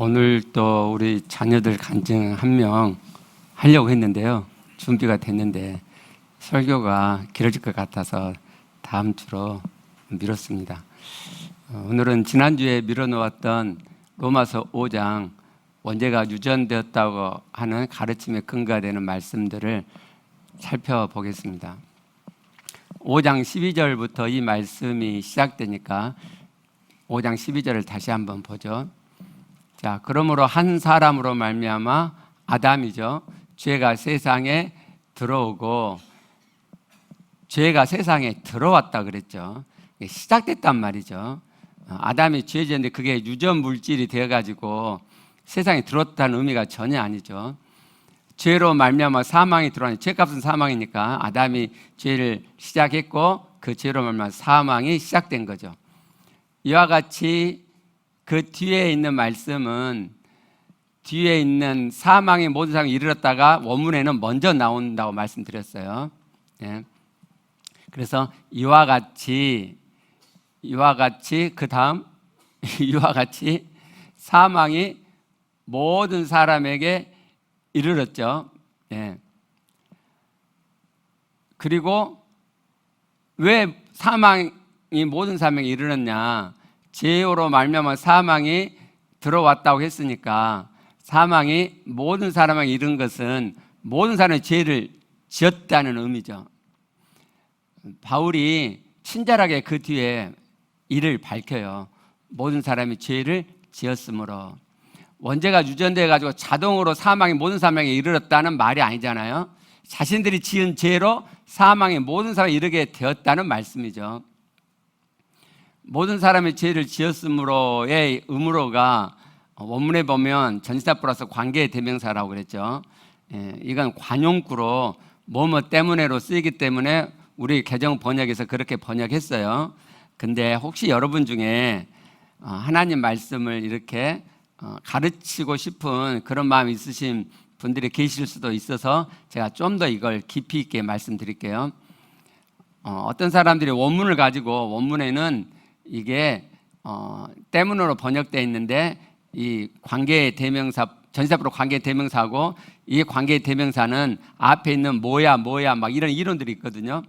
오늘 또 우리 자녀들 간증 한 명 하려고 했는데요. 준비가 됐는데 설교가 길어질 것 같아서 다음 주로 미뤘습니다. 오늘은 지난주에 미뤄놓았던 로마서 5장 원죄가 유전되었다고 하는 가르침에 근거가 되는 말씀들을 살펴보겠습니다. 5장 12절부터 이 말씀이 시작되니까 5장 12절을 다시 한번 보죠. 자, 그러므로 한 사람으로 말미암아 아담이죠. 죄가 세상에 들어오고 죄가 세상에 들어왔다 그랬죠. 시작됐단 말이죠. 아담이 죄 지었는데 그게 유전 물질이 되어가지고 세상에 들어왔다는 의미가 전혀 아니죠. 죄로 말미암아 사망이 들어왔는데 죄값은 사망이니까 아담이 죄를 시작했고 그 죄로 말미암아 사망이 시작된 거죠. 이와 같이 그 뒤에 있는 말씀은 뒤에 있는 사망의 모든 사람이 이르렀다가 원문에는 먼저 나온다고 말씀드렸어요. 예. 그래서 이와 같이 그 다음 이와 같이 사망이 모든 사람에게 이르렀죠. 예. 그리고 왜 사망이 모든 사람에게 이르렀냐? 죄로 말미암아 사망이 들어왔다고 했으니까 사망이 모든 사람에게 이른 것은 모든 사람이 죄를 지었다는 의미죠. 바울이 친절하게 그 뒤에 이를 밝혀요. 모든 사람이 죄를 지었으므로. 원죄가 유전되어 가지고 자동으로 사망이 모든 사람에게 이르렀다는 말이 아니잖아요. 자신들이 지은 죄로 사망이 모든 사람에게 이르게 되었다는 말씀이죠. 모든 사람의 죄를 지었으므로의 의무로가 원문에 보면 전치사 플러스 관계의 대명사라고 그랬죠. 이건 관용구로 뭐뭐 때문에로 쓰이기 때문에 우리 개정 번역에서 그렇게 번역했어요. 근데 혹시 여러분 중에 하나님 말씀을 이렇게 가르치고 싶은 그런 마음이 있으신 분들이 계실 수도 있어서 제가 좀 더 이걸 깊이 있게 말씀드릴게요. 어떤 사람들이 원문을 가지고 원문에는 이게 때문으로 번역되어 있는데 이 관계의 대명사 전치사표로 관계의 대명사고 이 관계의 대명사는 앞에 있는 뭐야 막 이런 이론들이 있거든요.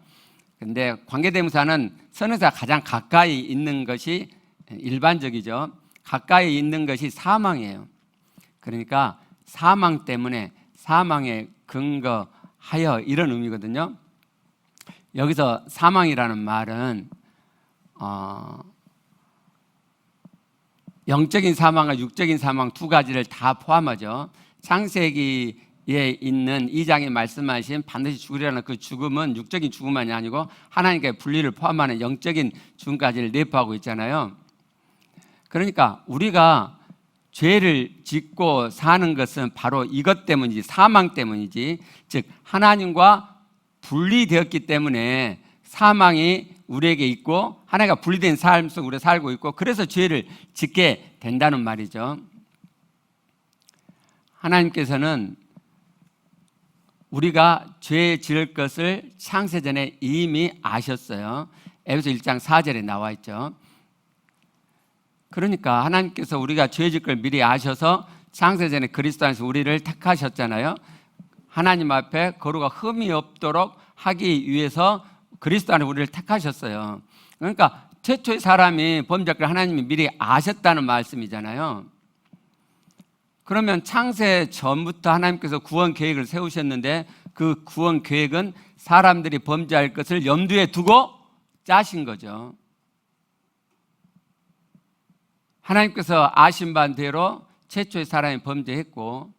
근데 관계 대명사는 선행사가 가장 가까이 있는 것이 일반적이죠. 가까이 있는 것이 사망이에요. 그러니까 사망 때문에 사망에 근거하여 이런 의미거든요. 여기서 사망이라는 말은 영적인 사망과 육적인 사망 두 가지를 다 포함하죠. 창세기에 있는 2장에 말씀하신 반드시 죽으리라는 그 죽음은 육적인 죽음만이 아니고 하나님께 분리를 포함하는 영적인 죽음까지를 내포하고 있잖아요. 그러니까 우리가 죄를 짓고 사는 것은 바로 이것 때문이지, 사망 때문이지, 즉 하나님과 분리되었기 때문에 사망이 우리에게 있고 하나님과 분리된 삶 속에 우리가 살고 있고 그래서 죄를 짓게 된다는 말이죠. 하나님께서는 우리가 죄 지을 것을 창세전에 이미 아셨어요. 에베소 1장 4절에 나와 있죠. 그러니까 하나님께서 우리가 죄 지을 걸 미리 아셔서 창세전에 그리스도 안에서 우리를 택하셨잖아요. 하나님 앞에 거룩과 흠이 없도록 하기 위해서 그리스도 안에 우리를 택하셨어요. 그러니까 최초의 사람이 범죄할 걸 하나님이 미리 아셨다는 말씀이잖아요. 그러면 창세 전부터 하나님께서 구원 계획을 세우셨는데 그 구원 계획은 사람들이 범죄할 것을 염두에 두고 짜신 거죠. 하나님께서 아신 바대로 최초의 사람이 범죄했고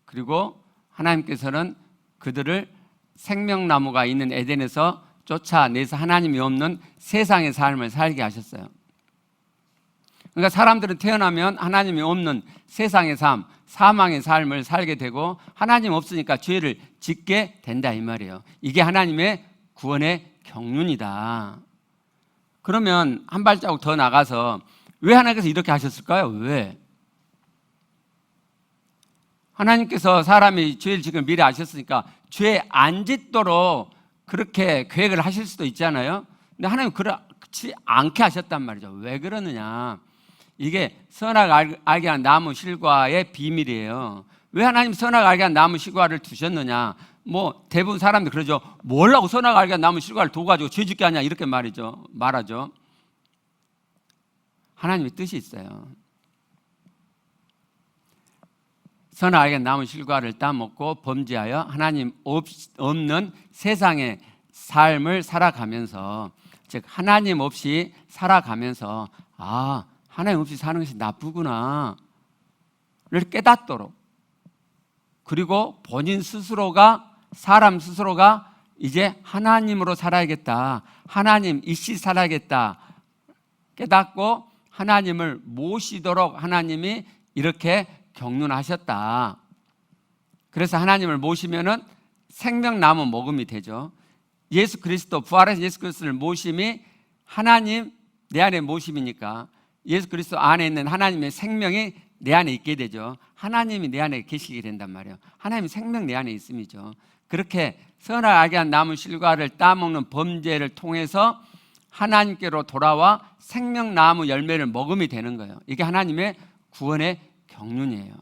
그리고 하나님께서는 그들을 생명나무가 있는 에덴에서 쫓아내서 하나님이 없는 세상의 삶을 살게 하셨어요. 그러니까 사람들은 태어나면 하나님이 없는 세상의 삶, 사망의 삶을 살게 되고 하나님 없으니까 죄를 짓게 된다 이 말이에요. 이게 하나님의 구원의 경륜이다. 그러면 한 발자국 더 나가서 왜 하나님께서 이렇게 하셨을까요? 왜? 하나님께서 사람이 죄를 지금 미리 아셨으니까 죄 안 짓도록 그렇게 계획을 하실 수도 있잖아요. 근데 하나님 그렇지 않게 하셨단 말이죠. 왜 그러느냐? 이게 선악 알게 한 나무 실과의 비밀이에요. 왜 하나님 선악 알게 한 나무 실과를 두셨느냐? 뭐 대부분 사람들 그러죠. 뭘라고 선악 알게 한 나무 실과를 둬가지고 죄 짓게 하냐 이렇게 말하죠. 하나님의 뜻이 있어요. 선악 알게 한 나무 실과를 따먹고 범죄하여 하나님 없는 세상의 삶을 살아가면서, 즉 하나님 없이 살아가면서 하나님 없이 사는 것이 나쁘구나를 깨닫도록, 그리고 본인 스스로가, 사람 스스로가 이제 하나님으로 살아야겠다, 하나님 이씨 살아야겠다 깨닫고 하나님을 모시도록 하나님이 이렇게 경륜하셨다. 그래서 하나님을 모시면은 생명나무 먹음이 되죠. 예수 그리스도, 부활하신 예수 그리스도를 모심이 하나님 내 안에 모심이니까 예수 그리스도 안에 있는 하나님의 생명이 내 안에 있게 되죠. 하나님이 내 안에 계시게 된단 말이에요. 하나님의 생명 내 안에 있음이죠. 그렇게 선악 알게 한 나무 실과를 따먹는 범죄를 통해서 하나님께로 돌아와 생명나무 열매를 먹음이 되는 거예요. 이게 하나님의 구원의 경륜이에요.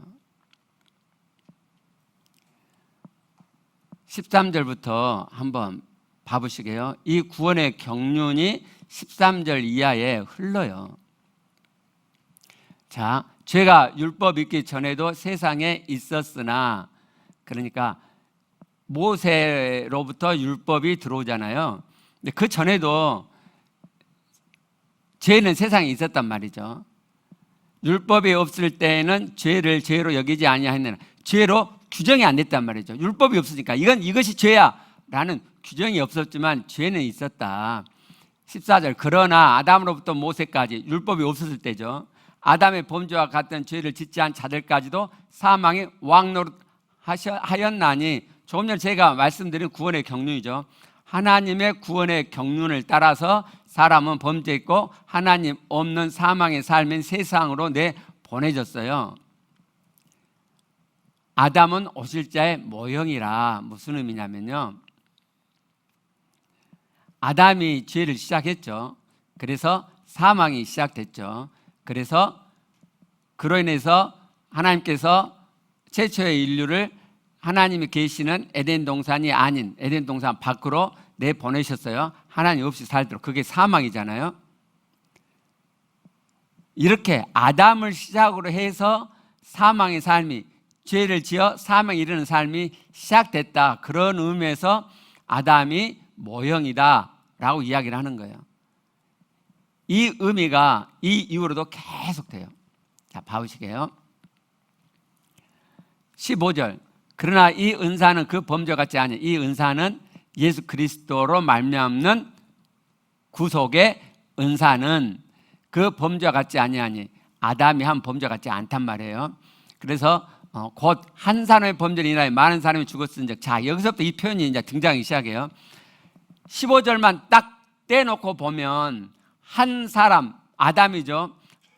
13절부터 한번 봐보시게요. 이 구원의 경륜이 13절 이하에 흘러요. 자, 죄가 율법 있기 전에도 세상에 있었으나, 그러니까 모세로부터 율법이 들어오잖아요. 근데 그 전에도 죄는 세상에 있었단 말이죠. 율법이 없을 때에는 죄를 죄로 여기지 아니하였느냐, 죄로 규정이 안 됐단 말이죠. 율법이 없으니까 이것이 죄야 라는 규정이 없었지만 죄는 있었다. 14절, 그러나 아담으로부터 모세까지, 율법이 없었을 때죠, 아담의 범죄와 같은 죄를 짓지 않은 자들까지도 사망이 왕노릇하였나니, 조금 전에 제가 말씀드린 구원의 경륜이죠. 하나님의 구원의 경륜을 따라서 사람은 범죄했고 하나님 없는 사망의 삶인 세상으로 내보내졌어요. 아담은 오실자의 모형이라. 무슨 의미냐면요, 아담이 죄를 시작했죠. 그래서 사망이 시작됐죠. 그래서 그로 인해서 하나님께서 최초의 인류를 하나님이 계시는 에덴 동산이 아닌 에덴 동산 밖으로 내보내셨어요. 하나님 없이 살도록. 그게 사망이잖아요. 이렇게 아담을 시작으로 해서 사망의 삶이, 죄를 지어 사망에 이르는 삶이 시작됐다. 그런 의미에서 아담이 모형이다 라고 이야기를 하는 거예요. 이 의미가 이 이후로도 계속 돼요. 자, 봐보시게요. 15절, 그러나 이 은사는 그 범죄 같지 아니, 이 은사는 예수 그리스도로 말미암는 구속의 은사는 그 범죄 같지 아니하니, 아담이 한 범죄 같지 않단 말이에요. 그래서 곧 한 사람의 범죄를 인하여 많은 사람이 죽었은즉, 자, 여기서부터 이 표현이 이제 등장하기 시작해요. 15절만 딱 떼놓고 보면 한 사람, 아담이죠.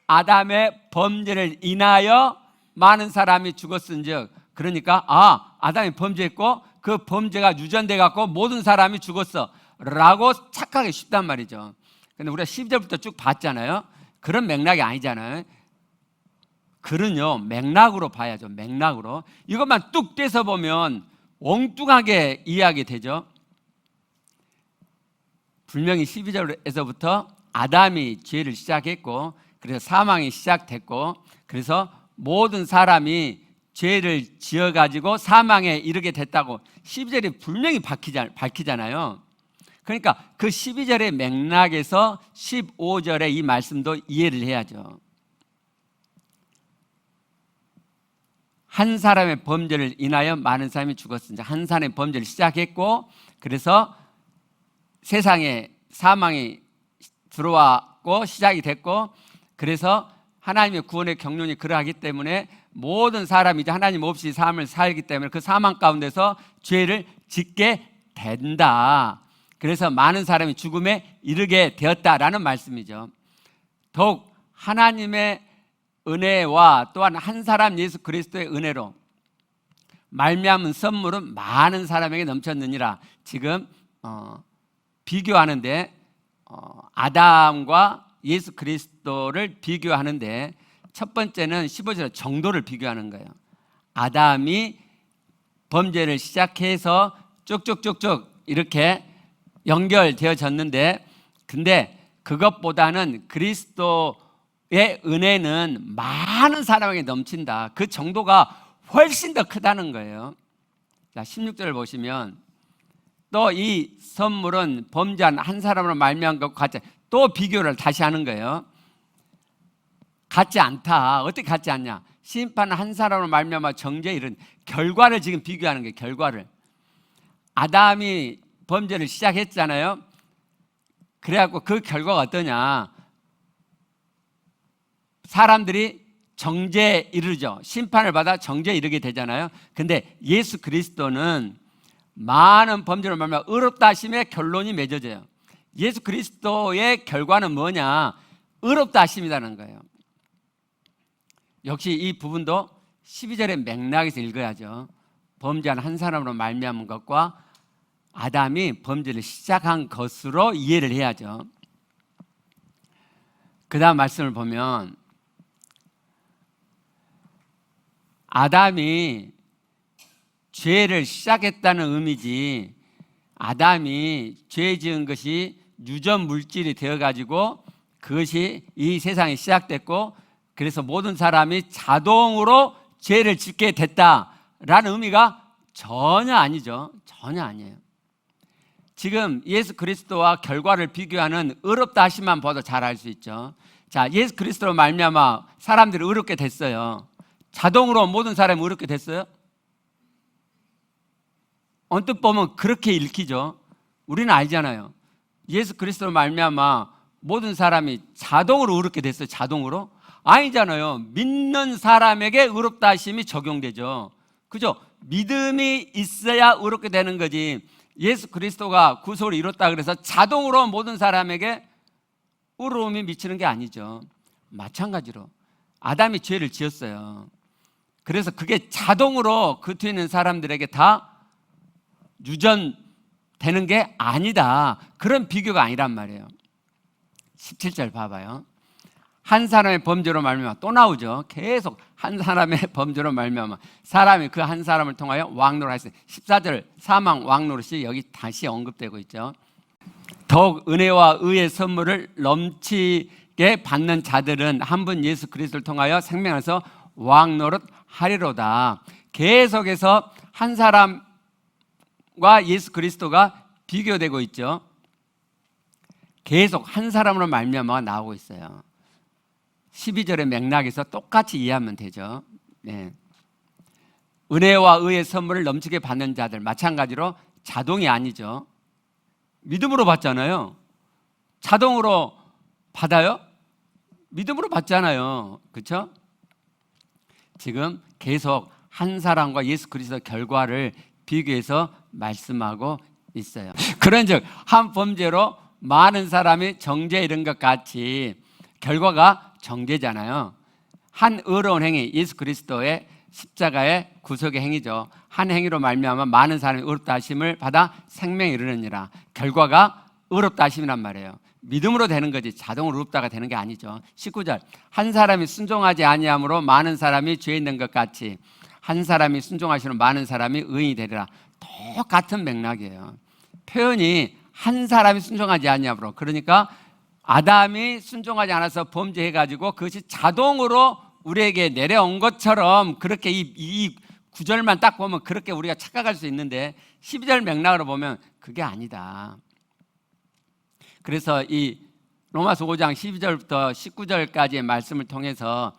아담의 범죄를 인하여 많은 사람이 죽었은즉, 그러니까 아담이 범죄했고 그 범죄가 유전돼 갖고 모든 사람이 죽었어 라고 착각하기 쉽단 말이죠. 근데 우리가 12절부터 쭉 봤잖아요. 그런 맥락이 아니잖아요. 글은요, 맥락으로 봐야죠. 맥락으로. 이것만 뚝 떼서 보면 엉뚱하게 이해하게 되죠. 분명히 12절에서부터 아담이 죄를 시작했고, 그래서 사망이 시작됐고, 그래서 모든 사람이 죄를 지어가지고 사망에 이르게 됐다고 12절이 분명히 밝히잖아요. 그러니까 그 12절의 맥락에서 15절의 이 말씀도 이해를 해야죠. 한 사람의 범죄를 인하여 많은 사람이 죽었으니, 한 사람의 범죄를 시작했고, 그래서 세상에 사망이 들어왔고 시작이 됐고, 그래서 하나님의 구원의 경륜이 그러하기 때문에 모든 사람이 이제 하나님 없이 삶을 살기 때문에 그 사망 가운데서 죄를 짓게 된다. 그래서 많은 사람이 죽음에 이르게 되었다라는 말씀이죠. 더욱 하나님의 은혜와 또한 한 사람 예수 그리스도의 은혜로 말미암은 선물은 많은 사람에게 넘쳤느니라. 지금 비교하는데 아담과 예수 그리스도를 비교하는데 첫 번째는 15절 정도를 비교하는 거예요. 아담이 범죄를 시작해서 쭉쭉쭉쭉 이렇게 연결되어졌는데, 근데 그것보다는 그리스도의 은혜는 많은 사람에게 넘친다. 그 정도가 훨씬 더 크다는 거예요. 자, 16절을 보시면 또 이 선물은 범죄한 한 사람으로 말미암은 것과 같지, 또 비교를 다시 하는 거예요. 같지 않다. 어떻게 같지 않냐? 심판은 한 사람으로 말미암아 정죄에 이른 결과를 지금 비교하는 거예요. 결과를. 아담이 범죄를 시작했잖아요. 그래갖고 그 결과가 어떠냐? 사람들이 정죄에 이르죠. 심판을 받아 정죄에 이르게 되잖아요. 근데 예수 그리스도는 많은 범죄를 말미암아 의롭다 하심의 결론이 맺어져요. 예수 그리스도의 결과는 뭐냐? 의롭다 하심이라는 거예요. 역시 이 부분도 12절의 맥락에서 읽어야죠. 범죄한 한 사람으로 말미암은 것과 아담이 범죄를 시작한 것으로 이해를 해야죠. 그 다음 말씀을 보면 아담이 죄를 시작했다는 의미지, 아담이 죄 지은 것이 유전 물질이 되어가지고 그것이 이 세상에 시작됐고 그래서 모든 사람이 자동으로 죄를 짓게 됐다라는 의미가 전혀 아니죠. 전혀 아니에요. 지금 예수 그리스도와 결과를 비교하는 의롭다 하심만 봐도 잘 알 수 있죠. 자, 예수 그리스도로 말미암아 사람들이 의롭게 됐어요. 자동으로 모든 사람이 의롭게 됐어요? 언뜻 보면 그렇게 읽히죠. 우리는 알잖아요. 예수 그리스도로 말미암아 모든 사람이 자동으로 의롭게 됐어요. 자동으로? 아니잖아요. 믿는 사람에게 의롭다 하심이 적용되죠. 그죠? 믿음이 있어야 의롭게 되는 거지. 예수 그리스도가 구속을 이뤘다 그래서 자동으로 모든 사람에게 의로움이 미치는 게 아니죠. 마찬가지로 아담이 죄를 지었어요. 그래서 그게 자동으로 그 뒤에 있는 사람들에게 다 유전되는 게 아니다. 그런 비교가 아니란 말이에요. 17절 봐봐요. 한 사람의 범죄로 말미암아 또 나오죠. 계속 한 사람의 범죄로 말미암아 사람이 그 한 사람을 통하여 왕노를 하였어요. 14절 사망 왕노릇이 여기 다시 언급되고 있죠. 더욱 은혜와 의의 선물을 넘치게 받는 자들은 한 분 예수 그리스도를 통하여 생명에서 왕노릇 하리로다. 계속해서 한 사람과 예수 그리스도가 비교되고 있죠. 계속 한 사람으로 말미암아 나오고 있어요. 12절의 맥락에서 똑같이 이해하면 되죠. 네. 은혜와 의의 선물을 넘치게 받는 자들, 마찬가지로 자동이 아니죠. 믿음으로 받잖아요. 자동으로 받아요? 믿음으로 받잖아요. 그렇죠? 지금 계속 한 사람과 예수 그리스도 결과를 비교해서 말씀하고 있어요. 그런즉 한 범죄로 많은 사람이 정죄에 이른 것 같이 결과가 정죄잖아요. 한 의로운 행위, 예수 그리스도의 십자가의 구속의 행위죠. 한 행위로 말미암아 많은 사람이 의롭다 하심을 받아 생명에 이르느니라. 결과가 의롭다 하심이란 말이에요. 믿음으로 되는 거지 자동으로 의롭다가 되는 게 아니죠. 19절 한 사람이 순종하지 아니함으로 많은 사람이 죄 있는 것 같이 한 사람이 순종하시는 많은 사람이 의인이 되리라. 똑같은 맥락이에요. 표현이 한 사람이 순종하지 아니함으로, 그러니까 아담이 순종하지 않아서 범죄해가지고 그것이 자동으로 우리에게 내려온 것처럼 그렇게 이 구절만 딱 보면 그렇게 우리가 착각할 수 있는데 12절 맥락으로 보면 그게 아니다. 그래서 이 로마서 5장 12절부터 19절까지의 말씀을 통해서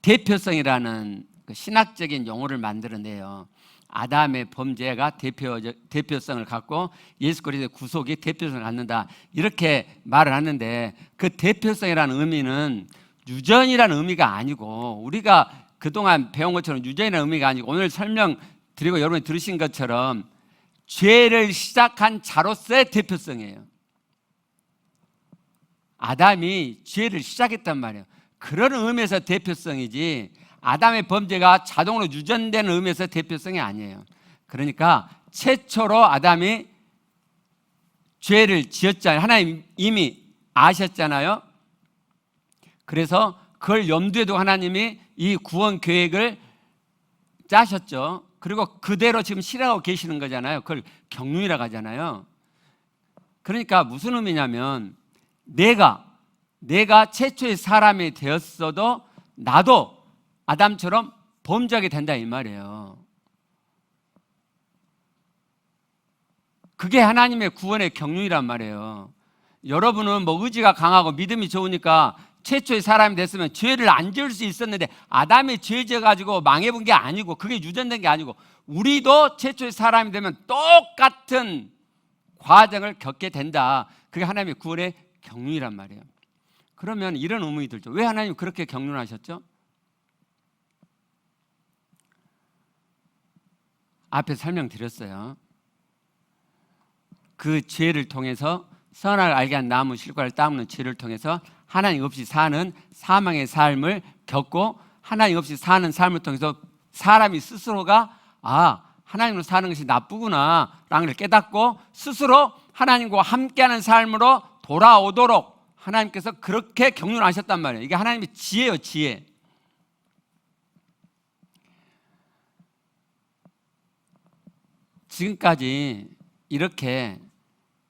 대표성이라는 그 신학적인 용어를 만들어내요. 아담의 범죄가 대표성을 갖고 예수 그리스도의 구속이 대표성을 갖는다, 이렇게 말을 하는데 그 대표성이라는 의미는 유전이라는 의미가 아니고 우리가 그동안 배운 것처럼 유전이라는 의미가 아니고 오늘 설명드리고 여러분이 들으신 것처럼 죄를 시작한 자로서의 대표성이에요. 아담이 죄를 시작했단 말이에요. 그런 의미에서 대표성이지 아담의 범죄가 자동으로 유전되는 의미에서 대표성이 아니에요. 그러니까 최초로 아담이 죄를 지었잖아요. 하나님 이미 아셨잖아요. 그래서 그걸 염두에 두고 하나님이 이 구원 계획을 짜셨죠. 그리고 그대로 지금 실행하고 계시는 거잖아요. 그걸 경륜이라고 하잖아요. 그러니까 무슨 의미냐면 내가 최초의 사람이 되었어도 나도 아담처럼 범죄하게 된다 이 말이에요. 그게 하나님의 구원의 경륜이란 말이에요. 여러분은 뭐 의지가 강하고 믿음이 좋으니까 최초의 사람이 됐으면 죄를 안 지을 수 있었는데 아담이 죄 지어가지고 망해본 게 아니고 그게 유전된 게 아니고 우리도 최초의 사람이 되면 똑같은 과정을 겪게 된다. 그게 하나님의 구원의 경륜이란 말이에요. 그러면 이런 의문이 들죠. 왜 하나님 그렇게 경륜하셨죠? 앞에 설명드렸어요. 그 죄를 통해서 선악을 알게 한 나무 실과를 따먹는 죄를 통해서 하나님 없이 사는 사망의 삶을 겪고 하나님 없이 사는 삶을 통해서 사람이 스스로가 하나님으로 사는 것이 나쁘구나 라는 걸 깨닫고 스스로 하나님과 함께하는 삶으로 돌아오도록 하나님께서 그렇게 경륜하셨단 말이에요. 이게 하나님의 지혜예요, 지혜. 지금까지 이렇게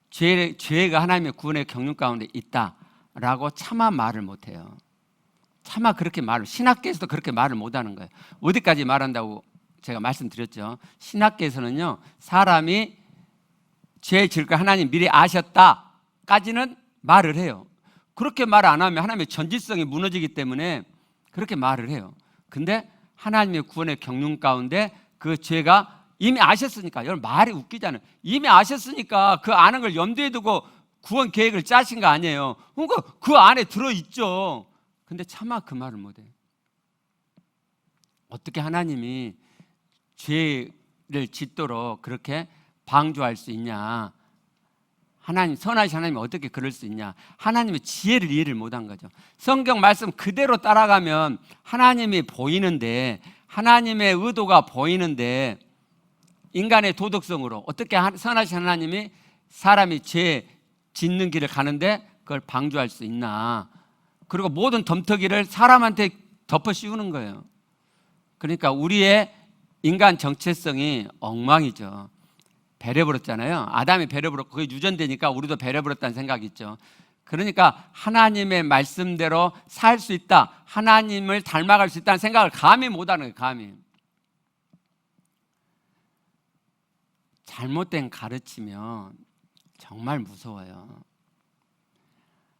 죄가 하나님의 구원의 경륜 가운데 있다라고 차마 말을 못해요. 차마 그렇게 신학계에서도 그렇게 말을 못하는 거예요. 어디까지 말한다고 제가 말씀드렸죠. 신학계에서는요, 사람이 죄 지을 걸 하나님 미리 아셨다까지는 말을 해요. 그렇게 말 안 하면 하나님의 전지성이 무너지기 때문에 그렇게 말을 해요. 근데 하나님의 구원의 경륜 가운데 그 죄가 이미 아셨으니까, 여러분 말이 웃기잖아요. 이미 아셨으니까 그 아는 걸 염두에 두고 구원 계획을 짜신 거 아니에요. 그러니까 그 안에 들어있죠. 근데 차마 그 말을 못해요. 어떻게 하나님이 죄를 짓도록 그렇게 방조할 수 있냐? 하나님, 선하신 하나님이 어떻게 그럴 수 있냐? 하나님의 지혜를 이해를 못한 거죠. 성경 말씀 그대로 따라가면 하나님이 보이는데, 하나님의 의도가 보이는데 인간의 도덕성으로 어떻게 선하신 하나님이 사람이 죄 짓는 길을 가는데 그걸 방조할 수 있나? 그리고 모든 덤터기를 사람한테 덮어 씌우는 거예요. 그러니까 우리의 인간 정체성이 엉망이죠. 배려버렸잖아요. 아담이 배려버렸고 그게 유전되니까 우리도 배려버렸다는 생각이 있죠. 그러니까 하나님의 말씀대로 살 수 있다, 하나님을 닮아갈 수 있다는 생각을 감히 못하는 거예요. 감히. 잘못된 가르치면 정말 무서워요.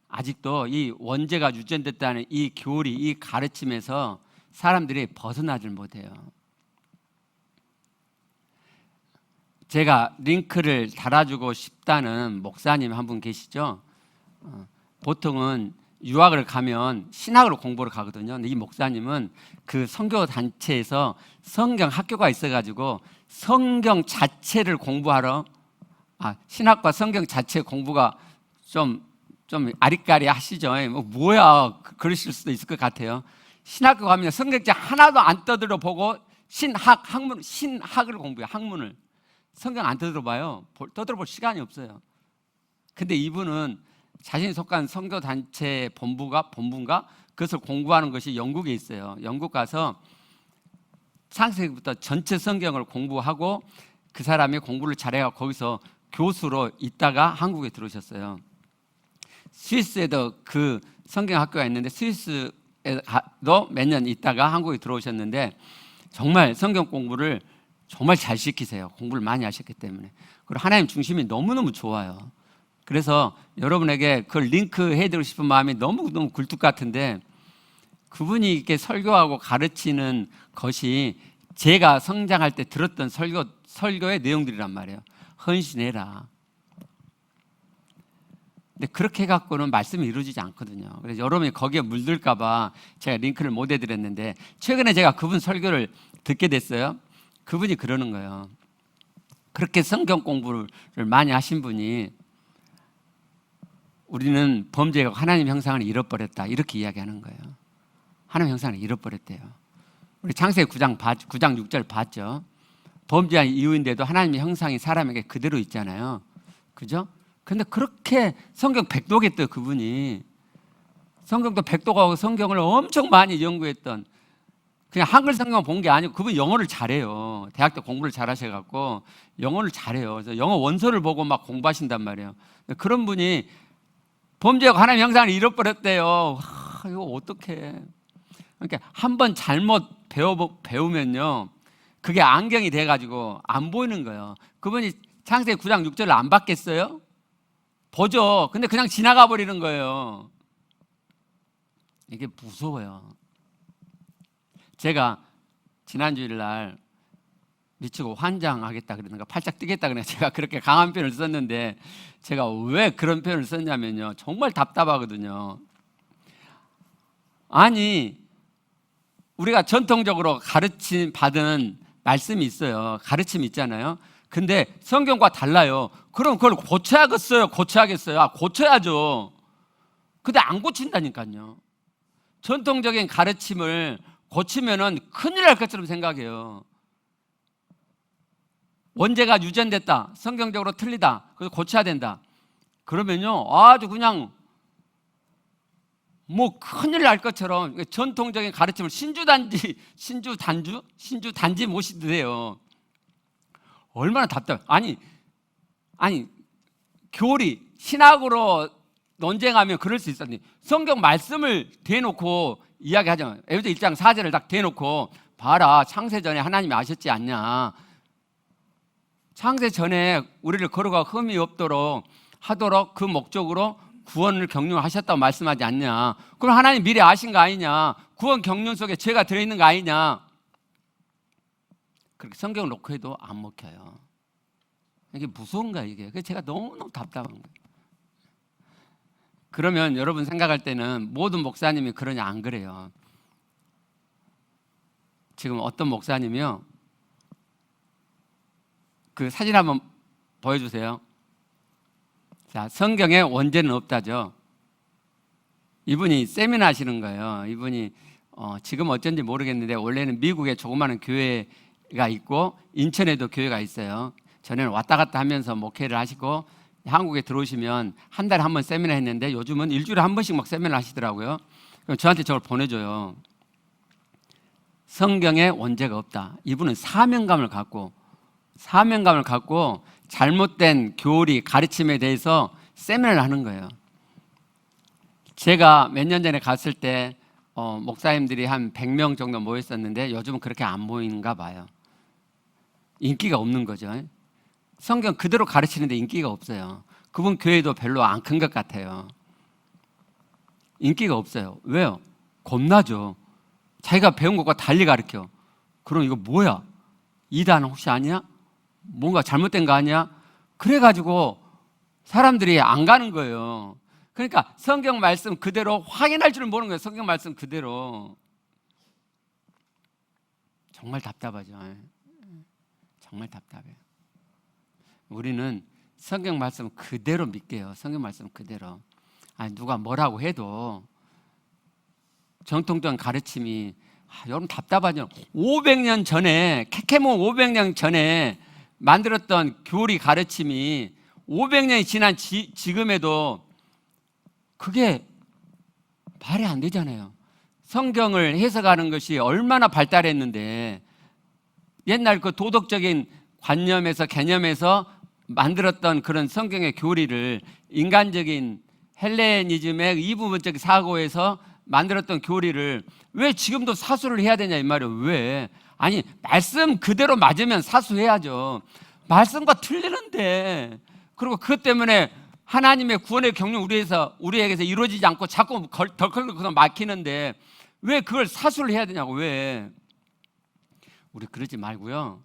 아직도 이 원죄가 유전됐다는 이 교리, 이 가르침에서 사람들이 벗어나질 못해요. 제가 링크를 달아주고 싶다는 목사님 한 분 계시죠? 보통은 유학을 가면 신학으로 공부를 가거든요. 근데 이 목사님은 그 선교 단체에서 성경 학교가 있어가지고 성경 자체를 공부하러, 신학과 성경 자체 공부가 좀 아리까리 하시죠. 뭐야, 그러실 수도 있을 것 같아요. 신학교 가면 성경책 하나도 안 떠들어 보고 신학을 공부해요. 학문을. 성경 안 떠들어봐요. 떠들어볼 시간이 없어요. 근데 이분은 자신이 속한 선교단체 본부인가? 그것을 공부하는 것이 영국에 있어요. 영국 가서 창세기부터 전체 성경을 공부하고 그 사람이 공부를 잘해서 거기서 교수로 있다가 한국에 들어오셨어요. 스위스에도 그 성경학교가 있는데 스위스에도 몇 년 있다가 한국에 들어오셨는데 정말 성경 공부를 정말 잘 시키세요. 공부를 많이 하셨기 때문에. 그리고 하나님 중심이 너무너무 좋아요. 그래서 여러분에게 그걸 링크 해드리고 싶은 마음이 너무너무 굴뚝 같은데 그분이 이렇게 설교하고 가르치는 것이 제가 성장할 때 들었던 설교의 내용들이란 말이에요. 헌신해라. 근데 그렇게 해갖고는 말씀이 이루어지지 않거든요. 그래서 여러분이 거기에 물들까봐 제가 링크를 못 해드렸는데 최근에 제가 그분 설교를 듣게 됐어요. 그분이 그러는 거예요. 그렇게 성경 공부를 많이 하신 분이 우리는 범죄가 하나님 형상을 잃어버렸다 이렇게 이야기하는 거예요. 하나님 형상을 잃어버렸대요. 우리 창세기 9장 6절 봤죠. 범죄한 이유인데도 하나님의 형상이 사람에게 그대로 있잖아요. 그죠? 근데 그렇게 성경 백독했대요, 그분이. 성경도 백독하고 성경을 엄청 많이 연구했던, 그냥 한글 성경만 본 게 아니고 그분이 영어를 잘해요. 대학 때 공부를 잘하셔갖고 영어를 잘해요. 그래서 영어 원서를 보고 막 공부하신단 말이에요. 그런 분이 범죄하고 하나님 형상을 잃어버렸대요. 이거 어떡해. 그러니까 한번 잘못 배우면요, 그게 안경이 돼가지고 안 보이는 거예요. 그분이 창세기 9장 6절을 안 봤겠어요? 보죠. 근데 그냥 지나가 버리는 거예요. 이게 무서워요. 제가 지난주일 날 미치고 환장하겠다 그러는가, 팔짝 뛰겠다 그러는가, 제가 그렇게 강한 표현을 썼는데, 제가 왜 그런 표현을 썼냐면요, 정말 답답하거든요. 아니, 우리가 전통적으로 가르침 받은 말씀이 있어요. 가르침이 있잖아요. 근데 성경과 달라요. 그럼 그걸 고쳐야겠어요? 고쳐야겠어요? 고쳐야죠. 근데 안 고친다니까요. 전통적인 가르침을 고치면은 큰일 날 것처럼 생각해요. 원죄가 유전됐다, 성경적으로 틀리다, 그래서 고쳐야 된다, 그러면요 아주 그냥 뭐 큰일 날 것처럼 전통적인 가르침을 신주단지 모시듯해요. 얼마나 답답해. 아니 교리 신학으로 논쟁하면 그럴 수 있었는데, 성경 말씀을 대놓고 이야기하잖아요. 에베소 1장 4절을 딱 대놓고, 봐라, 창세 전에 하나님이 아셨지 않냐, 창세 전에 우리를 거룩하고 흠이 없도록 하도록 그 목적으로 구원을 경륜하셨다고 말씀하지 않냐. 그럼 하나님 미리 아신 거 아니냐. 구원 경륜 속에 죄가 들어있는 거 아니냐. 그렇게 성경을 놓고 해도 안 먹혀요. 이게 무서운 거야, 이게. 그래서 제가 너무너무 답답한 거예요. 그러면 여러분 생각할 때는 모든 목사님이 그러냐, 안 그래요. 지금 어떤 목사님이요, 그 사진 한번 보여주세요. 자, 성경에 원죄는 없다죠. 이분이 세미나 하시는 거예요. 이분이 지금 어쩐지 모르겠는데, 원래는 미국에 조그마한 교회가 있고 인천에도 교회가 있어요. 전에는 왔다 갔다 하면서 목회를 하시고, 한국에 들어오시면 한 달에 한 번 세미나 했는데, 요즘은 일주일에 한 번씩 막 세미나 하시더라고요. 그럼 저한테 저걸 보내줘요. 성경에 원죄가 없다. 이분은 사명감을 갖고 잘못된 교리, 가르침에 대해서 세미나를 하는 거예요. 제가 몇 년 전에 갔을 때 목사님들이 한 100명 정도 모였었는데, 요즘은 그렇게 안 모이는가 봐요. 인기가 없는 거죠. 성경 그대로 가르치는데 인기가 없어요. 그분 교회도 별로 안 큰 것 같아요. 인기가 없어요. 왜요? 겁나죠. 자기가 배운 것과 달리 가르쳐. 그럼 이거 뭐야? 이단 혹시 아니야? 뭔가 잘못된 거 아니야? 그래가지고 사람들이 안 가는 거예요. 그러니까 성경 말씀 그대로 확인할 줄은 모르는 거예요. 성경 말씀 그대로. 정말 답답하죠. 정말 답답해요. 우리는 성경 말씀 그대로 믿게요. 성경 말씀 그대로. 누가 뭐라고 해도 정통적인 가르침이, 여러분 답답하죠. 500년 전에, 캐캐몬 500년 전에 만들었던 교리 가르침이 500년이 지난 지금에도 그게 말이 안 되잖아요. 성경을 해석하는 것이 얼마나 발달했는데, 옛날 그 도덕적인 관념에서, 개념에서 만들었던 그런 성경의 교리를 인간적인 헬레니즘의 이부분적 사고에서 만들었던 교리를 왜 지금도 사수를 해야 되냐, 이 말이에요. 왜? 아니, 말씀 그대로 맞으면 사수해야죠. 말씀과 틀리는데, 그리고 그것 때문에 하나님의 구원의 경륜 우리에게서 이루어지지 않고 자꾸 덜컥덜컥 막히는데 왜 그걸 사수를 해야 되냐고. 왜? 우리 그러지 말고요,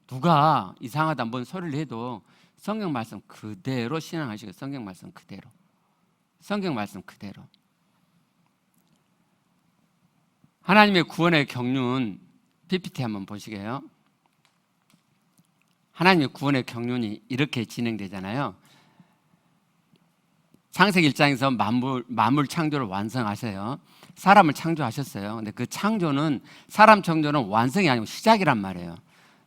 누가 이상하다 뭔 소리를 해도 성경 말씀 그대로 신앙하시고, 성경 말씀 그대로, 성경 말씀 그대로. 하나님의 구원의 경륜 PPT 한번 보시게요. 하나님의 구원의 경륜이 이렇게 진행되잖아요. 창세기 1장에서 만물 창조를 완성하세요. 사람을 창조하셨어요. 근데 그 창조는, 사람 창조는 완성이 아니고 시작이란 말이에요.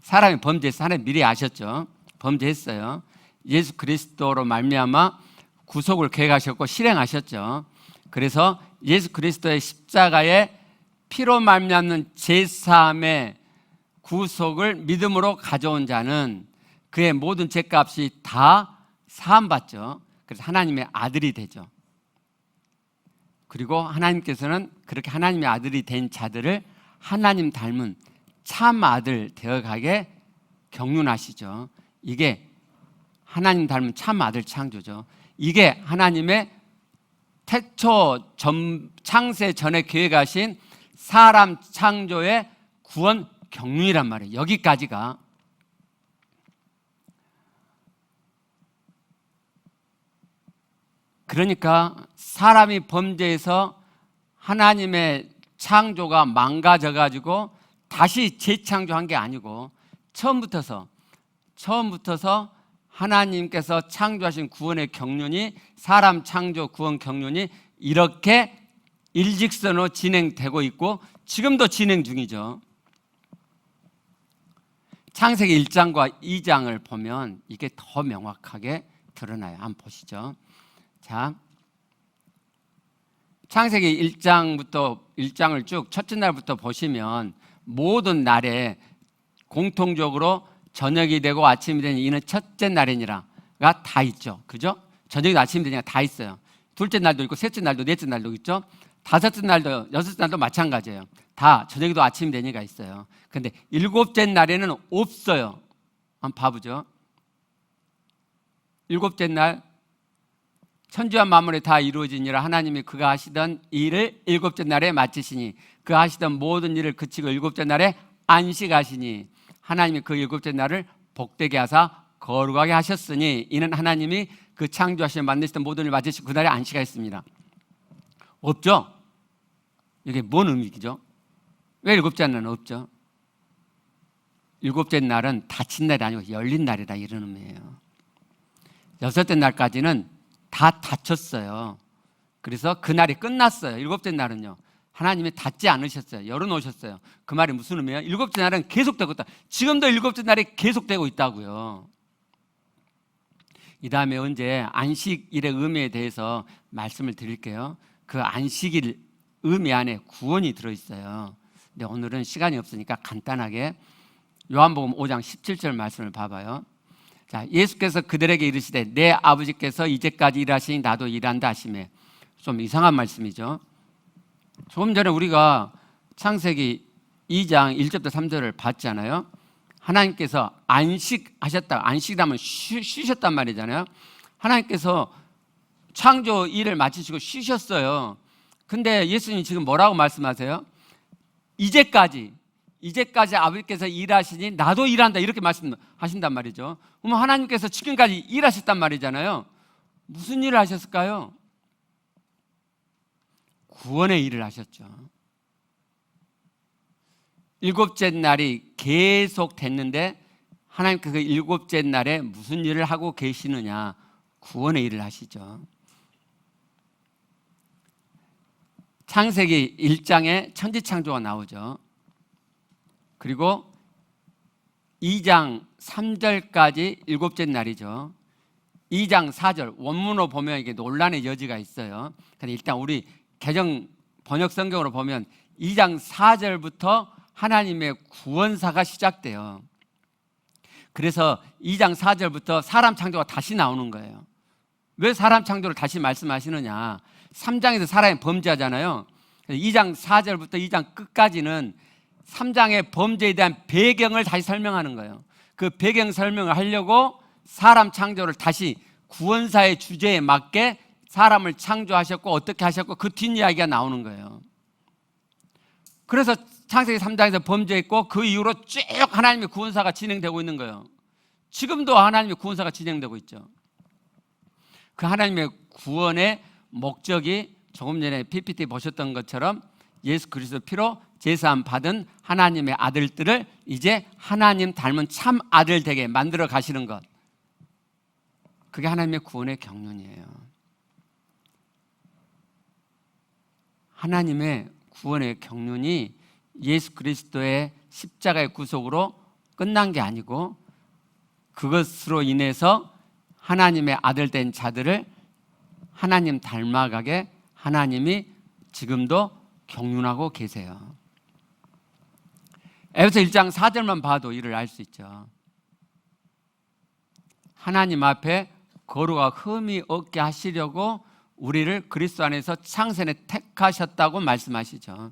사람이 범죄해서 하나님 미리 아셨죠. 범죄했어요. 예수 그리스도로 말미암아 구속을 계획하셨고 실행하셨죠. 그래서 예수 그리스도의 십자가의 피로 말미암는 제사함의 구속을 믿음으로 가져온 자는 그의 모든 죄값이 다 사함받죠. 그래서 하나님의 아들이 되죠. 그리고 하나님께서는 그렇게 하나님의 아들이 된 자들을 하나님 닮은 참 아들 되어가게 경륜하시죠. 이게 하나님 닮은 참 아들 창조죠. 이게 하나님의 태초 창세 전에 계획하신 사람 창조의 구원 경륜이란 말이에요. 여기까지가. 그러니까 사람이 범죄해서 하나님의 창조가 망가져 가지고 다시 재창조한 게 아니고 처음부터서 하나님께서 창조하신 구원의 경륜이, 사람 창조 구원 경륜이 이렇게 일직선으로 진행되고 있고 지금도 진행 중이죠. 창세기 1장과 2장을 보면 이게 더 명확하게 드러나요. 한번 보시죠. 자, 창세기 1장을 쭉 첫째 날부터 보시면 모든 날에 공통적으로 저녁이 되고 아침이 되니 이는 첫째 날이니라가 다 있죠. 그죠? 저녁이도 아침이 되니까 다 있어요. 둘째 날도 있고 셋째 날도 넷째 날도 있죠. 다섯째 날도 여섯째 날도 마찬가지예요. 다 저녁이도 아침이 되니까 있어요. 근데 일곱째 날에는 없어요. 한번 봐보죠. 일곱째 날 천지와 만물이 다 이루어지니라 하나님이 그가 하시던 일을 일곱째 날에 마치시니 그 하시던 모든 일을 그치고 일곱째 날에 안식하시니 하나님이 그 일곱째 날을 복되게 하사 거룩하게 하셨으니 이는 하나님이 그 창조하시며 만드시던 모든 일을 마치시고 그 날에 안식하였습니다. 없죠? 이게 뭔 의미죠? 왜 일곱째 날은 없죠? 일곱째 날은 닫힌 날이 아니고 열린 날이다 이런 의미예요. 여섯째 날까지는 다 닫혔어요. 그래서 그 날이 끝났어요. 일곱째 날은요. 하나님이 닫지 않으셨어요. 열어놓으셨어요. 그 말이 무슨 의미예요? 일곱째 날은 계속되고 있다. 지금도 일곱째 날이 계속되고 있다고요. 이 다음에 언제 안식일의 의미에 대해서 말씀을 드릴게요. 그 안식일 의미 안에 구원이 들어있어요. 근데 오늘은 시간이 없으니까 간단하게 요한복음 5장 17절 말씀을 봐봐요. 자, 예수께서 그들에게 이르시되 내 아버지께서 이제까지 일하시니 나도 일한다 하시매. 좀 이상한 말씀이죠. 조금 전에 우리가 창세기 2장 1절부터 3절을 봤잖아요. 하나님께서 안식하셨다. 안식이라면 쉬셨단 말이잖아요. 하나님께서 창조 일을 마치시고 쉬셨어요. 근데 예수님이 지금 뭐라고 말씀하세요? 이제까지 아버지께서 일하시니 나도 일한다 이렇게 말씀하신단 말이죠. 그러면 하나님께서 지금까지 일하셨단 말이잖아요. 무슨 일을 하셨을까요? 구원의 일을 하셨죠. 일곱째 날이 계속 됐는데 하나님께서 그 일곱째 날에 무슨 일을 하고 계시느냐? 구원의 일을 하시죠. 창세기 1장에 천지창조가 나오죠. 그리고 2장 3절까지 일곱째 날이죠. 2장 4절 원문으로 보면 이게 논란의 여지가 있어요. 근데 일단 우리 개정 번역 성경으로 보면 2장 4절부터 하나님의 구원사가 시작돼요. 그래서 2장 4절부터 사람 창조가 다시 나오는 거예요. 왜 사람 창조를 다시 말씀하시느냐? 3장에서 사람이 범죄하잖아요. 2장 4절부터 2장 끝까지는 3장의 범죄에 대한 배경을 다시 설명하는 거예요. 그 배경 설명을 하려고 사람 창조를 다시 구원사의 주제에 맞게 사람을 창조하셨고 어떻게 하셨고 그 뒷이야기가 나오는 거예요. 그래서 창세기 3장에서 범죄했고 그 이후로 쭉 하나님의 구원사가 진행되고 있는 거예요. 지금도 하나님의 구원사가 진행되고 있죠. 그 하나님의 구원의 목적이 조금 전에 PPT 보셨던 것처럼 예수 그리스도 피로 제사함 받은 하나님의 아들들을 이제 하나님 닮은 참 아들 되게 만들어 가시는 것. 그게 하나님의 구원의 경륜이에요. 하나님의 구원의 경륜이 예수 그리스도의 십자가의 구속으로 끝난 게 아니고 그것으로 인해서 하나님의 아들 된 자들을 하나님 닮아가게 하나님이 지금도 경륜하고 계세요. 에베소 1장 4절만 봐도 이를 알 수 있죠. 하나님 앞에 거룩과 흠이 없게 하시려고 우리를 그리스도 안에서 창세에 택하셨다고 말씀하시죠.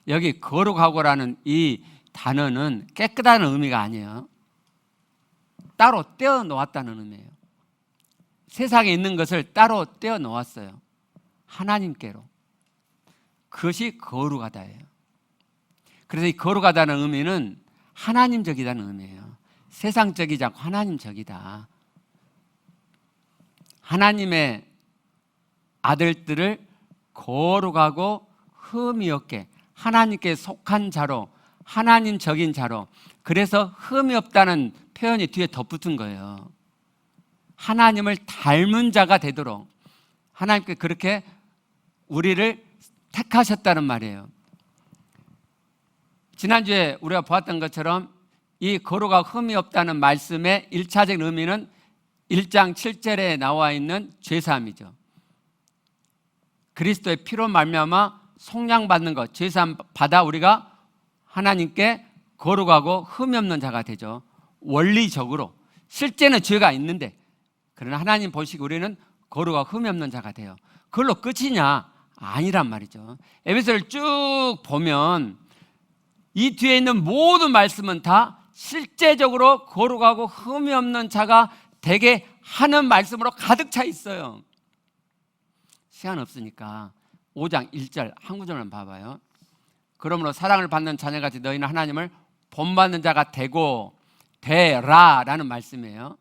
여기 거룩하고라는 이 단어는 깨끗하다는 의미가 아니에요. 따로 떼어 놓았다는 의미예요. 세상에 있는 것을 따로 떼어 놓았어요. 하나님께로. 그것이 거룩하다예요. 그래서 이 거룩하다는 의미는 하나님적이다는 의미예요. 세상적이지 않고 하나님적이다. 하나님의 아들들을 거룩하고 흠이 없게 하나님께 속한 자로, 하나님적인 자로, 그래서 흠이 없다는 표현이 뒤에 덧붙은 거예요. 하나님을 닮은 자가 되도록 하나님께 그렇게 우리를 택하셨다는 말이에요. 지난주에 우리가 보았던 것처럼 이 거룩하고 흠이 없다는 말씀의 1차적인 의미는 1장 7절에 나와 있는 죄사함이죠. 그리스도의 피로 말미암아 속량받는 것, 죄사함 받아 우리가 하나님께 거룩하고 흠이 없는 자가 되죠. 원리적으로 실제는 죄가 있는데 그러나 하나님 보시기 우리는 거룩하고 흠이 없는 자가 돼요. 그걸로 끝이냐? 아니란 말이죠. 에베소를 쭉 보면 이 뒤에 있는 모든 말씀은 다 실제적으로 거룩하고 흠이 없는 자가 되게 하는 말씀으로 가득 차 있어요. 시간 없으니까 5장 1절 한 구절만 봐봐요. 그러므로 사랑을 받는 자녀같이 너희는 하나님을 본받는 자가 되라라는 말씀이에요.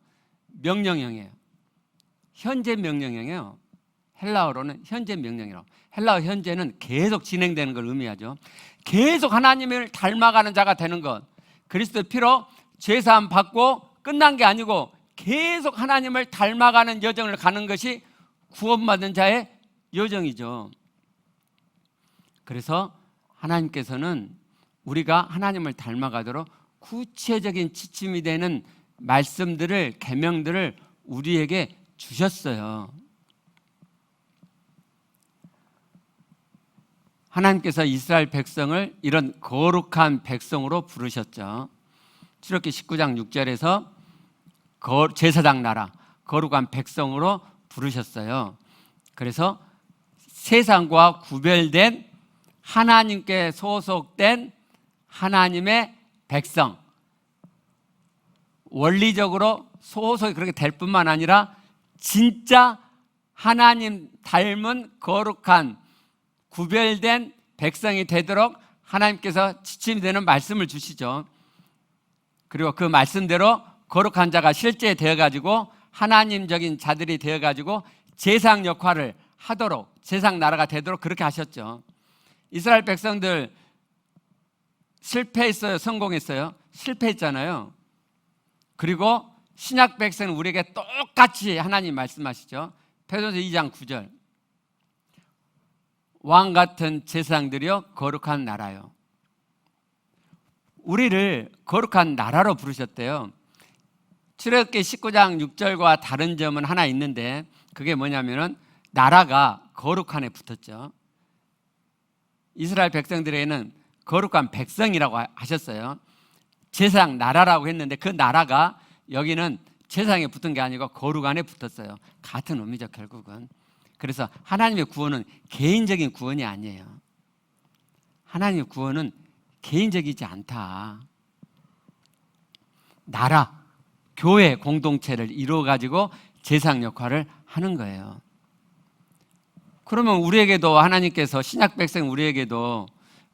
명령형이에요. 현재 명령형이에요. 헬라어로는 현재 명령이라고. 헬라어 현재는 계속 진행되는 걸 의미하죠. 계속 하나님을 닮아가는 자가 되는 것. 그리스도의 피로 죄사함 받고 끝난 게 아니고 계속 하나님을 닮아가는 여정을 가는 것이 구원받은 자의 여정이죠. 그래서 하나님께서는 우리가 하나님을 닮아가도록 구체적인 지침이 되는 말씀들을, 계명들을 우리에게 주셨어요. 하나님께서 이스라엘 백성을 이런 거룩한 백성으로 부르셨죠. 출애굽기 19장 6절에서 제사장 나라, 거룩한 백성으로 부르셨어요. 그래서 세상과 구별된 하나님께 소속된 하나님의 백성, 원리적으로 소속이 그렇게 될 뿐만 아니라 진짜 하나님 닮은 거룩한 구별된 백성이 되도록 하나님께서 지침이 되는 말씀을 주시죠. 그리고 그 말씀대로 거룩한 자가 실제 되어가지고 하나님적인 자들이 되어가지고 제사장 역할을 하도록, 제사장 나라가 되도록 그렇게 하셨죠. 이스라엘 백성들 실패했어요? 성공했어요? 실패했잖아요. 그리고 신약 백성은 우리에게 똑같이 하나님 말씀하시죠. 베드로서 2장 9절 왕 같은 제사장들이여 거룩한 나라요. 우리를 거룩한 나라로 부르셨대요. 출애굽기 19장 6절과 다른 점은 하나 있는데 그게 뭐냐면은 나라가 거룩한에 붙었죠. 이스라엘 백성들에게는 거룩한 백성이라고 하셨어요. 제사장 나라라고 했는데 그 나라가 여기는 제사장에 붙은 게 아니고 거룩한에 붙었어요. 같은 의미죠, 결국은. 그래서 하나님의 구원은 개인적인 구원이 아니에요. 하나님의 구원은 개인적이지 않다. 나라, 교회 공동체를 이루어가지고 제사장 역할을 하는 거예요. 그러면 우리에게도 하나님께서 신약 백성 우리에게도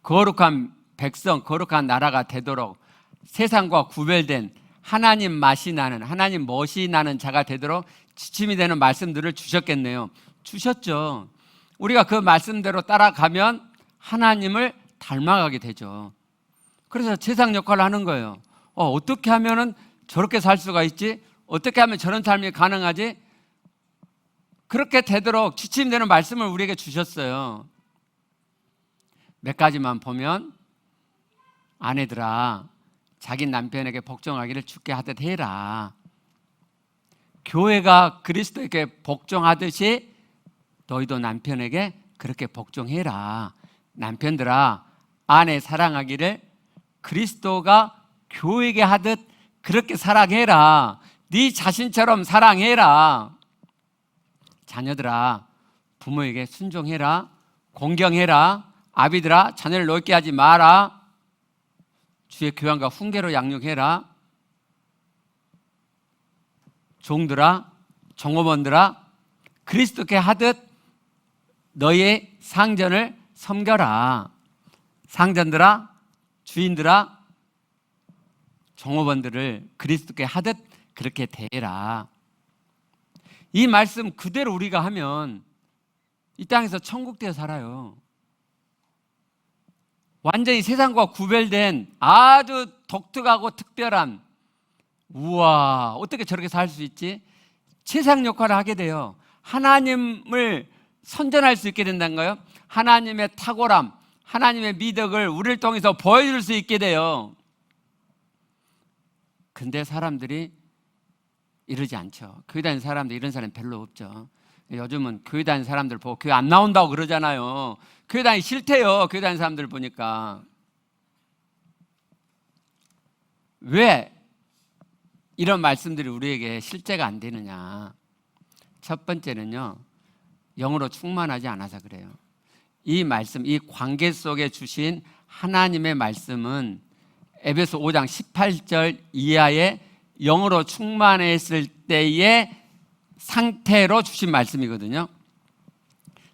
거룩한 백성, 거룩한 나라가 되도록 세상과 구별된 하나님 맛이 나는, 하나님 멋이 나는 자가 되도록 지침이 되는 말씀들을 주셨겠네요. 주셨죠. 우리가 그 말씀대로 따라가면 하나님을 닮아가게 되죠. 그래서 제사장 역할을 하는 거예요. 어떻게 하면은 저렇게 살 수가 있지? 어떻게 하면 저런 삶이 가능하지? 그렇게 되도록 지침되는 말씀을 우리에게 주셨어요. 몇 가지만 보면 아내들아 자기 남편에게 복종하기를 주께 하듯 해라. 교회가 그리스도에게 복종하듯이 너희도 남편에게 그렇게 복종해라. 남편들아, 아내 사랑하기를 그리스도가 교회에게 하듯 그렇게 사랑해라. 네 자신처럼 사랑해라. 자녀들아, 부모에게 순종해라. 공경해라. 아비들아, 자녀를 넓게 하지 마라. 주의 교양과 훈계로 양육해라. 종들아, 종업원들아, 그리스도께 하듯 너희의 상전을 섬겨라. 상전들아, 주인들아, 종업원들을 그리스도께 하듯 그렇게 대해라. 이 말씀 그대로 우리가 하면 이 땅에서 천국 되어 살아요. 완전히 세상과 구별된 아주 독특하고 특별한, 우와, 어떻게 저렇게 살 수 있지? 세상 역할을 하게 돼요. 하나님을 선전할 수 있게 된다는 거예요. 하나님의 탁월함, 하나님의 미덕을 우리를 통해서 보여줄 수 있게 돼요. 근데 사람들이 이러지 않죠. 교회 다니는 사람들, 이런 사람 별로 없죠. 요즘은 교회 다니는 사람들 보고 교회 안 나온다고 그러잖아요. 교회 다니기 싫대요. 교회 다니는 사람들 보니까. 왜 이런 말씀들이 우리에게 실제가 안 되느냐? 첫 번째는요, 영으로 충만하지 않아서 그래요. 이 말씀, 이 관계 속에 주신 하나님의 말씀은 에베소 5장 18절 이하의 영으로 충만했을 때의 상태로 주신 말씀이거든요.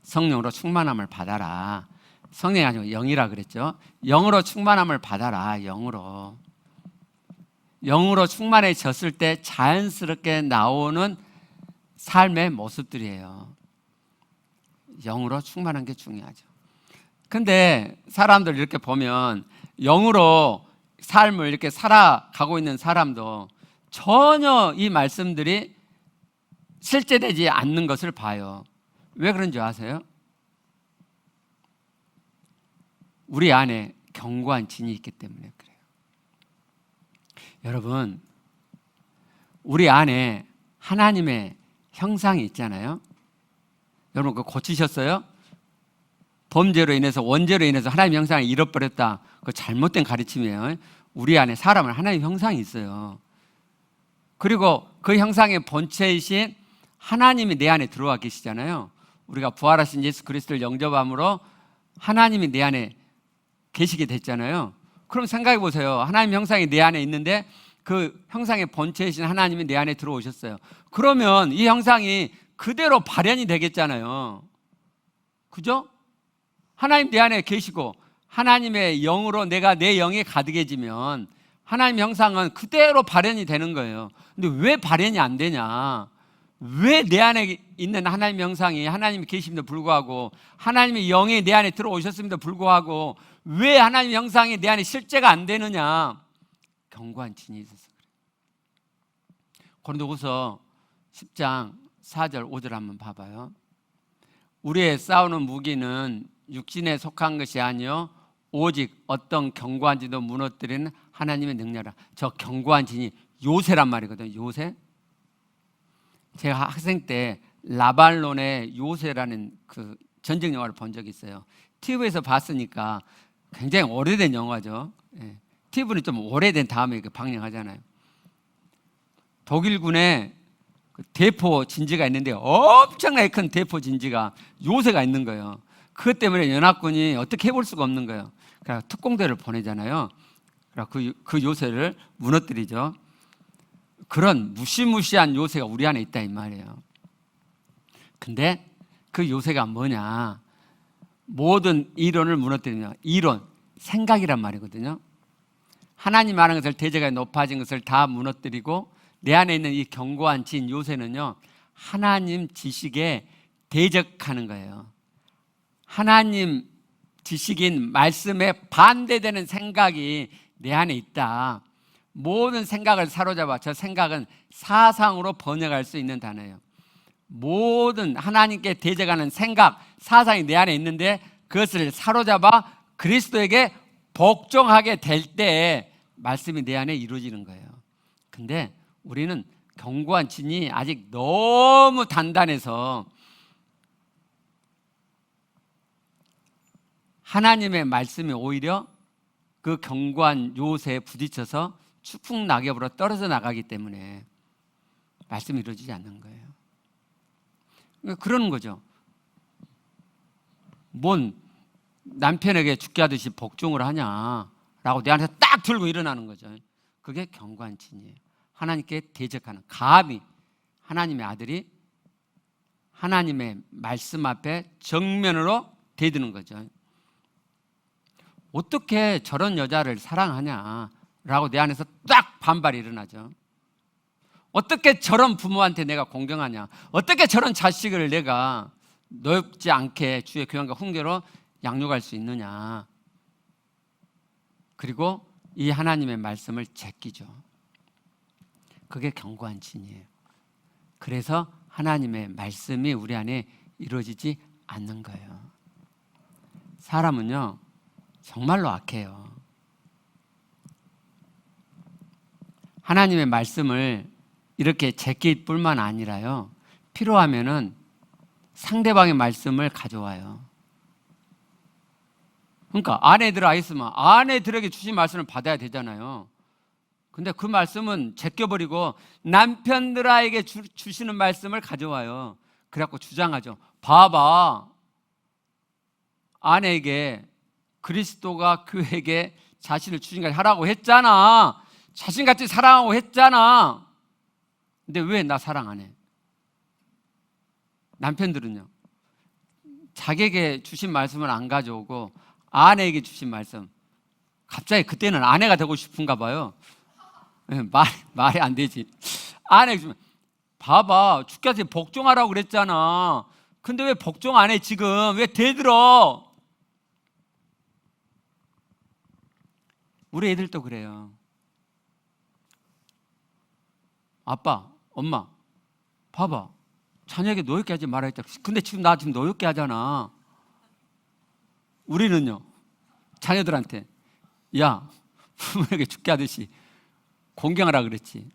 성령으로 충만함을 받아라. 성령이 아니고 영이라 그랬죠. 영으로 충만함을 받아라. 영으로 충만해졌을 때 자연스럽게 나오는 삶의 모습들이에요. 영으로 충만한 게 중요하죠. 근데 사람들 이렇게 보면 영으로 삶을 이렇게 살아가고 있는 사람도 전혀 이 말씀들이 실제되지 않는 것을 봐요. 왜 그런지 아세요? 우리 안에 견고한 진이 있기 때문에 그래요. 여러분, 우리 안에 하나님의 형상이 있잖아요. 여러분 그거 고치셨어요? 범죄로 인해서, 원죄로 인해서 하나님의 형상을 잃어버렸다. 그거 잘못된 가르침이에요. 우리 안에 사람은 하나님의 형상이 있어요. 그리고 그 형상의 본체이신 하나님이 내 안에 들어와 계시잖아요. 우리가 부활하신 예수 그리스도를 영접함으로 하나님이 내 안에 계시게 됐잖아요. 그럼 생각해 보세요. 하나님 형상이 내 안에 있는데 그 형상의 본체이신 하나님이 내 안에 들어오셨어요. 그러면 이 형상이 그대로 발현이 되겠잖아요. 그죠? 하나님 내 안에 계시고 하나님의 영으로 내가 내 영에 가득해지면 하나님 형상은 그대로 발현이 되는 거예요. 근데 왜 발현이 안 되냐? 왜 내 안에 있는 하나님 형상이 하나님이 계심에도 불구하고 하나님의 영이 내 안에 들어오셨음에도 불구하고 왜 하나님 형상이 내 안에 실제가 안 되느냐? 견고한 진이 있어서 그래요. 고린도후서 10장 4절 5절 한번 봐봐요. 우리의 싸우는 무기는 육신에 속한 것이 아니요 오직 어떤 견고한 진도 무너뜨리는 하나님의 능력이라. 저 견고한 진이 요새란 말이거든요. 요새. 제가 학생 때 라발론의 요새라는 그 전쟁 영화를 본 적이 있어요. TV에서 봤으니까 굉장히 오래된 영화죠. 예. TV는 좀 오래된 다음에 방영하잖아요. 독일군에 그 대포 진지가 있는데 엄청나게 큰 대포 진지가 요새가 있는 거예요. 그것 때문에 연합군이 어떻게 해볼 수가 없는 거예요. 그러니까 특공대를 보내잖아요. 그 요새를 무너뜨리죠. 그런 무시무시한 요새가 우리 안에 있다 이 말이에요. 근데 그 요새가 뭐냐? 모든 이론을 무너뜨리냐? 이론, 생각이란 말이거든요. 하나님 하는 것을 대제가 높아진 것을 다 무너뜨리고 내 안에 있는 이 견고한 진 요새는요, 하나님 지식에 대적하는 거예요. 하나님 지식인 말씀에 반대되는 생각이 내 안에 있다. 모든 생각을 사로잡아. 저 생각은 사상으로 번역할 수 있는 단어예요. 모든 하나님께 대적하는 생각, 사상이 내 안에 있는데 그것을 사로잡아 그리스도에게 복종하게 될 때 말씀이 내 안에 이루어지는 거예요. 근데 우리는 견고한 진이 아직 너무 단단해서 하나님의 말씀이 오히려 그 견고한 요새에 부딪혀서 추풍 낙엽으로 떨어져 나가기 때문에 말씀이 이루어지지 않는 거예요. 그러니까 그러는 거죠. 뭔 남편에게 죽게 하듯이 복종을 하냐라고 내 안에서 딱 들고 일어나는 거죠. 그게 견고한 진이에요. 하나님께 대적하는, 감히 하나님의 아들이 하나님의 말씀 앞에 정면으로 대드는 거죠. 어떻게 저런 여자를 사랑하냐라고 내 안에서 딱 반발이 일어나죠. 어떻게 저런 부모한테 내가 공경하냐, 어떻게 저런 자식을 내가 넓지 않게 주의 교양과 훈계로 양육할 수 있느냐. 그리고 이 하나님의 말씀을 제끼죠. 그게 견고한 진이에요. 그래서 하나님의 말씀이 우리 안에 이루어지지 않는 거예요. 사람은요 정말로 악해요. 하나님의 말씀을 이렇게 제낄 뿐만 아니라요, 필요하면은 상대방의 말씀을 가져와요. 그러니까 아내들아 있으면 아내들에게 주신 말씀을 받아야 되잖아요. 근데 그 말씀은 제껴버리고 남편들에게 주시는 말씀을 가져와요. 그래갖고 주장하죠. 봐봐, 아내에게 그리스도가 교회에게 자신을 주신까지 하라고 했잖아. 자신같이 사랑하고 했잖아. 근데 왜 나 사랑 안 해? 남편들은요, 자기에게 주신 말씀을 안 가져오고 아내에게 주신 말씀, 갑자기 그때는 아내가 되고 싶은가 봐요. 말이 안 되지. 아내에게 주면, 봐봐, 주께서 복종하라고 그랬잖아. 근데 왜 복종 안 해 지금? 왜 대들어? 우리 애들도 그래요. 아빠, 엄마, 봐봐, 자녀에게 노엽게 하지 말아 했다. 근데 지금 나 지금 노엽게 하잖아. 우리는요, 자녀들한테 야, 부모에게 죽게 하듯이 공경하라 그랬지.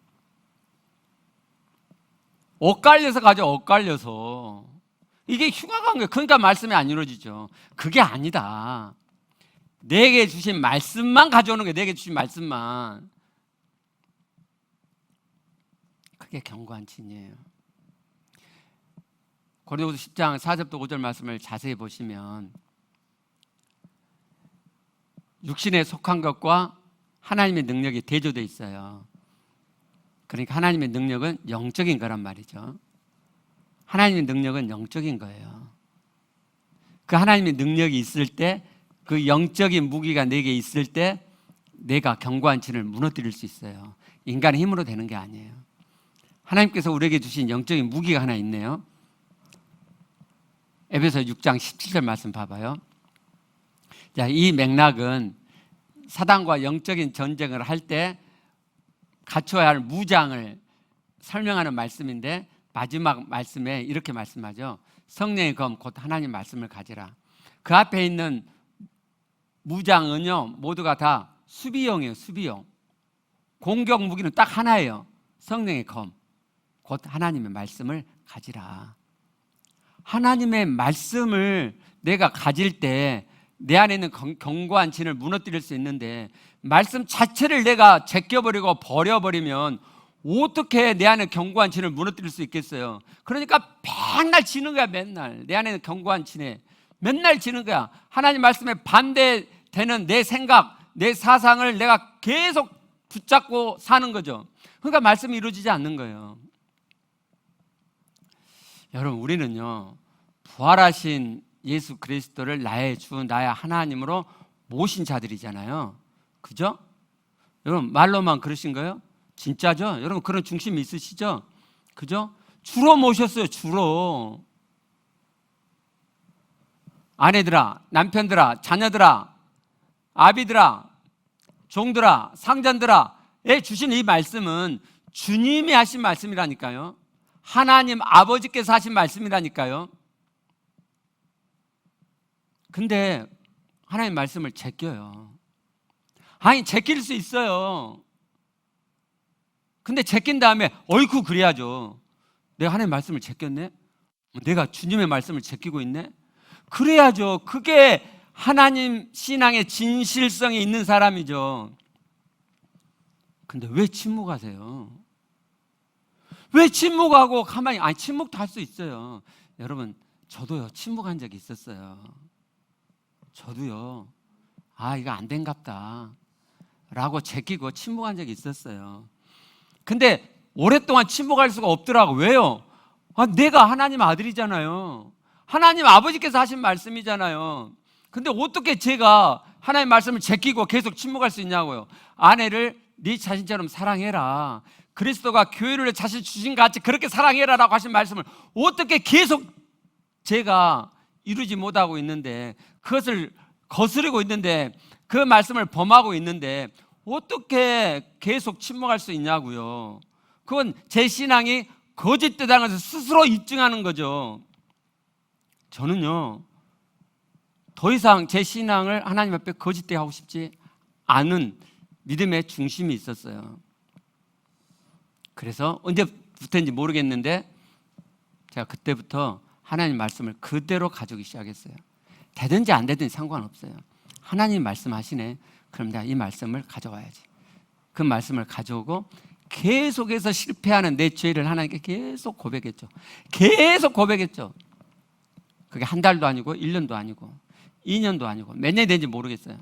엇갈려서 가죠. 엇갈려서. 이게 흉악한 거예요. 그러니까 말씀이 안 이루어지죠. 그게 아니다. 내게 주신 말씀만 가져오는 거예요. 내게 주신 말씀만. 그게 견고한 진이에요. 고린도후서 10장 4절부터 5절 말씀을 자세히 보시면 육신에 속한 것과 하나님의 능력이 대조되어 있어요. 그러니까 하나님의 능력은 영적인 거란 말이죠. 하나님의 능력은 영적인 거예요. 그 하나님의 능력이 있을 때, 그 영적인 무기가 내게 있을 때 내가 견고한 진을 무너뜨릴 수 있어요. 인간의 힘으로 되는 게 아니에요. 하나님께서 우리에게 주신 영적인 무기가 하나 있네요. 에베소 6장 17절 말씀 봐봐요. 자, 이 맥락은 사단과 영적인 전쟁을 할 때 갖춰야 할 무장을 설명하는 말씀인데, 마지막 말씀에 이렇게 말씀하죠. 성령의 검 곧 하나님 말씀을 가지라. 그 앞에 있는 무장은요 모두가 다 수비용이에요. 수비용. 공격 무기는 딱 하나예요. 성령의 검 곧 하나님의 말씀을 가지라. 하나님의 말씀을 내가 가질 때 내 안에 있는 견고한 진을 무너뜨릴 수 있는데, 말씀 자체를 내가 제껴버리고 버려버리면 어떻게 내 안에 견고한 진을 무너뜨릴 수 있겠어요? 그러니까 맨날 지는 거야. 맨날 내 안에 있는 견고한 진에 맨날 지는 거야. 하나님 말씀에 반대되는 내 생각, 내 사상을 내가 계속 붙잡고 사는 거죠. 그러니까 말씀이 이루어지지 않는 거예요. 여러분, 우리는요 부활하신 예수 그리스도를 나의 주, 나의 하나님으로 모신 자들이잖아요. 그죠? 여러분, 말로만 그러신 거예요? 진짜죠? 여러분, 그런 중심이 있으시죠? 그죠? 주로 모셨어요. 주로. 아내들아, 남편들아, 자녀들아, 아비들아, 종들아, 상전들아에 주신 이 말씀은 주님이 하신 말씀이라니까요. 하나님 아버지께서 하신 말씀이라니까요. 근데 하나님 말씀을 제껴요. 아니, 제낄 수 있어요. 근데 제낀 다음에 어이쿠 그래야죠. 내가 하나님의 말씀을 제꼈네? 내가 주님의 말씀을 제끼고 있네? 그래야죠. 그게 하나님 신앙의 진실성이 있는 사람이죠. 근데 왜 침묵하세요? 왜 침묵하고 가만히, 아니 침묵도 할 수 있어요. 여러분, 저도요 침묵한 적이 있었어요. 저도요, 아 이거 안 된갑다 라고 제끼고 침묵한 적이 있었어요. 근데 오랫동안 침묵할 수가 없더라고. 왜요? 아, 내가 하나님 아들이잖아요. 하나님 아버지께서 하신 말씀이잖아요. 근데 어떻게 제가 하나님 말씀을 제끼고 계속 침묵할 수 있냐고요. 아내를 네 자신처럼 사랑해라. 그리스도가 교회를 자신 주신 것 같이 그렇게 사랑해라라고 하신 말씀을 어떻게 계속 제가 이루지 못하고 있는데, 그것을 거스르고 있는데, 그 말씀을 범하고 있는데 어떻게 계속 침묵할 수 있냐고요. 그건 제 신앙이 거짓되다는 것을 스스로 입증하는 거죠. 저는요 더 이상 제 신앙을 하나님 앞에 거짓되게 하고 싶지 않은 믿음의 중심이 있었어요. 그래서 언제부터인지 모르겠는데 제가 그때부터 하나님 말씀을 그대로 가지기 시작했어요. 되든지 안 되든지 상관없어요. 하나님 말씀하시네. 그럼 내가 이 말씀을 가져와야지. 그 말씀을 가져오고 계속해서 실패하는 내 죄를 하나님께 계속 고백했죠. 계속 고백했죠. 그게 한 달도 아니고 1년도 아니고 2년도 아니고 몇 년이 된지 모르겠어요.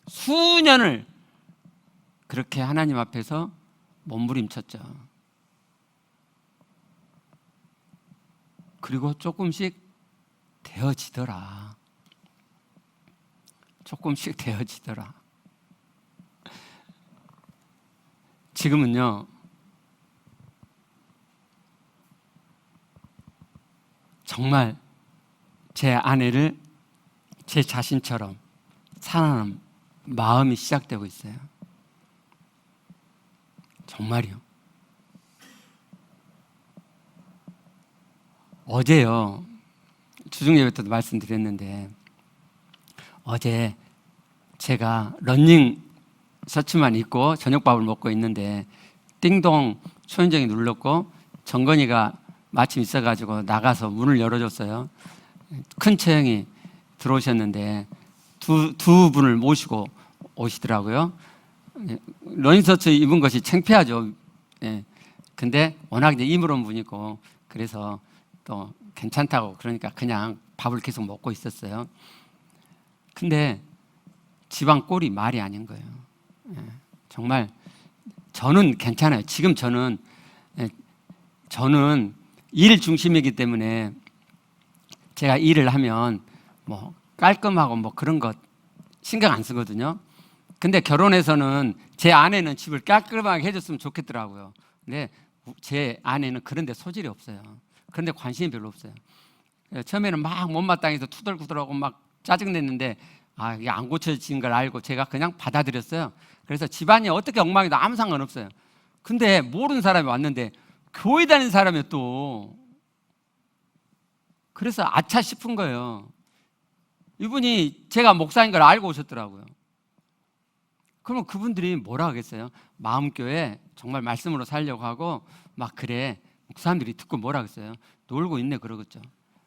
수년을 그렇게 하나님 앞에서 몸부림쳤죠. 그리고 조금씩 되어지더라. 조금씩 되어지더라. 지금은요 정말 제 아내를 제 자신처럼 사랑하는 마음이 시작되고 있어요. 정말이요. 어제요 주중 예배 때도 말씀드렸는데, 어제 제가 러닝 셔츠만 입고 저녁밥을 먹고 있는데 띵동 초인종이 눌렀고 정건이가 마침 있어가지고 나가서 문을 열어줬어요. 큰 처형이 들어오셨는데 두 분을 모시고 오시더라고요. 러닝 셔츠 입은 것이 창피하죠. 예. 근데 워낙 이제 이물은 분이고 그래서 또 괜찮다고 그러니까 그냥 밥을 계속 먹고 있었어요. 근데 집안 꼴이 말이 아닌 거예요. 예. 정말 저는 괜찮아요. 지금 저는 일 중심이기 때문에 제가 일을 하면 뭐 깔끔하고 뭐 그런 것 신경 안 쓰거든요. 근데 결혼해서는 제 아내는 집을 깔끔하게 해줬으면 좋겠더라고요. 근데 제 아내는 그런 데 소질이 없어요. 그런 데 관심이 별로 없어요. 처음에는 막 못마땅해서 투덜투덜하고 막 짜증냈는데 이게 안 고쳐진 걸 알고 제가 그냥 받아들였어요. 그래서 집안이 어떻게 엉망이도 아무 상관없어요. 근데 모르는 사람이 왔는데 교회 다니는 사람이 또 그래서 아차 싶은 거예요. 이분이 제가 목사인 걸 알고 오셨더라고요. 그러면 그분들이 뭐라 하겠어요? 마음교회 정말 말씀으로 살려고 하고 막 그래. 사람들이 듣고 뭐라 하겠어요? 놀고 있네 그러겠죠.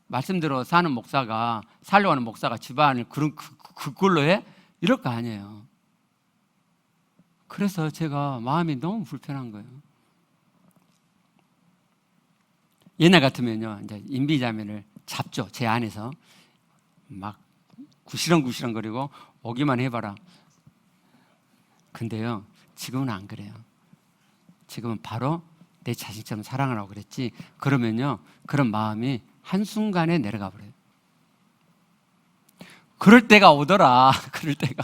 말씀대로 사는 목사가, 살려고 하는 목사가 집안을 그걸로 해? 이럴 거 아니에요. 그래서 제가 마음이 너무 불편한 거예요. 옛날 같으면요, 이제 인비자매를 잡죠. 제 안에서 막 구시렁구시렁 거리고 오기만 해봐라. 근데요, 지금은 안 그래요. 지금은 바로 내 자신처럼 사랑하라고 그랬지. 그러면요, 그런 마음이 한순간에 내려가 버려요. 그럴 때가 오더라. 그럴 때가.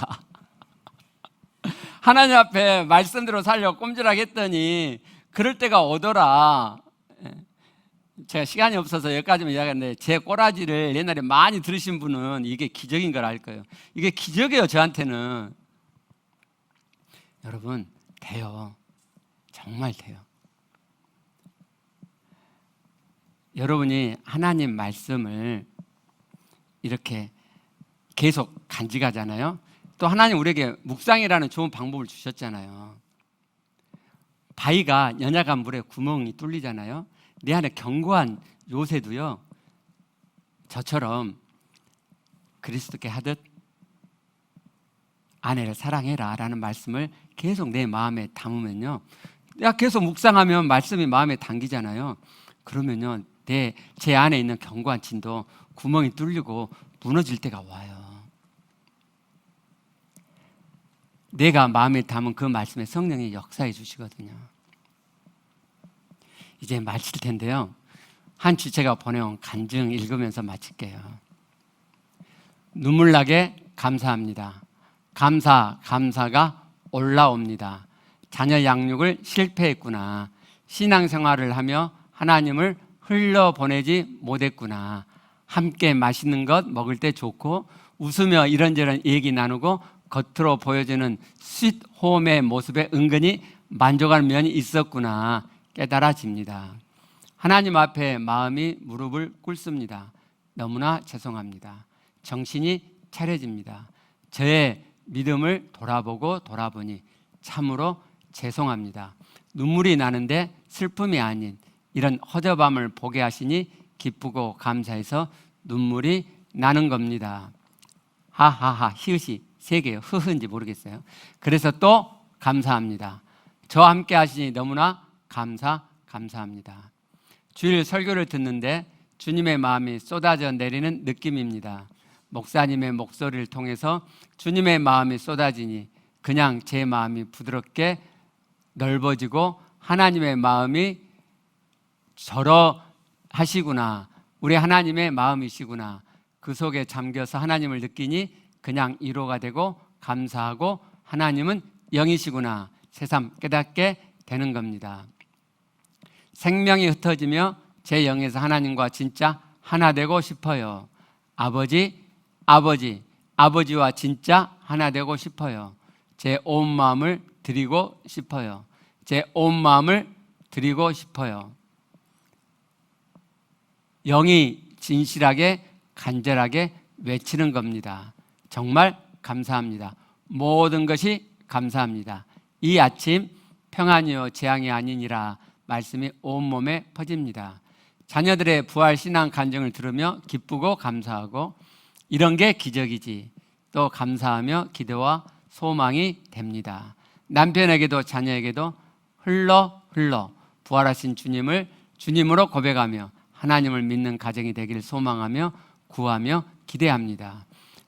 하나님 앞에 말씀대로 살려고 꼼지락 했더니 그럴 때가 오더라. 제가 시간이 없어서 여기까지만 이야기했는데 제 꼬라지를 옛날에 많이 들으신 분은 이게 기적인 걸 알 거예요. 이게 기적이에요. 저한테는. 여러분, 돼요. 정말 돼요. 여러분이 하나님 말씀을 이렇게 계속 간직하잖아요. 또 하나님 우리에게 묵상이라는 좋은 방법을 주셨잖아요. 바위가 연약한 물에 구멍이 뚫리잖아요. 내 안에 견고한 요새도요, 저처럼 그리스도께 하듯 아내를 사랑해라 라는 말씀을 계속 내 마음에 담으면요, 내가 계속 묵상하면 말씀이 마음에 담기잖아요. 그러면요, 제 안에 있는 견고한 진도 구멍이 뚫리고 무너질 때가 와요. 내가 마음에 담은 그 말씀에 성령이 역사해 주시거든요. 이제 마칠 텐데요, 한 주체가 보내온 간증 읽으면서 마칠게요. 눈물 나게 감사합니다. 감사가 올라옵니다. 자녀 양육을 실패했구나. 신앙생활을 하며 하나님을 흘려보내지 못했구나. 함께 맛있는 것 먹을 때 좋고 웃으며 이런저런 얘기 나누고 겉으로 보여지는 스윗홈의 모습에 은근히 만족하는 면이 있었구나 깨달아집니다. 하나님 앞에 마음이 무릎을 꿇습니다. 너무나 죄송합니다. 정신이 차려집니다. 저의 믿음을 돌아보니 참으로 죄송합니다. 눈물이 나는데 슬픔이 아닌 이런 허접함을 보게 하시니 기쁘고 감사해서 눈물이 나는 겁니다. 하하하, 히읗이 3개요. 흐흐인지 모르겠어요. 그래서 또 감사합니다. 저와 함께 하시니 너무나 감사합니다. 주일 설교를 듣는데 주님의 마음이 쏟아져 내리는 느낌입니다. 목사님의 목소리를 통해서 주님의 마음이 쏟아지니 그냥 제 마음이 부드럽게 넓어지고 하나님의 마음이 저러 하시구나, 우리 하나님의 마음이시구나, 그 속에 잠겨서 하나님을 느끼니 그냥 위로가 되고 감사하고 하나님은 영이시구나 새삼 깨닫게 되는 겁니다. 생명이 흩어지며 제 영에서 하나님과 진짜 하나 되고 싶어요. 아버지와 진짜 하나 되고 싶어요. 제 온 마음을 드리고 싶어요. 영이 진실하게 간절하게 외치는 겁니다. 정말 감사합니다. 모든 것이 감사합니다. 이 아침 평안이요 재앙이 아니니라 말씀이 온몸에 퍼집니다. 자녀들의 부활 신앙 간증을 들으며 기쁘고 감사하고 이런 게 기적이지 또 감사하며 기도와 소망이 됩니다. 남편에게도 자녀에게도 흘러 부활하신 주님을 주님으로 고백하며 하나님을 믿는 가정이 되기를 소망하며 구하며 기대합니다.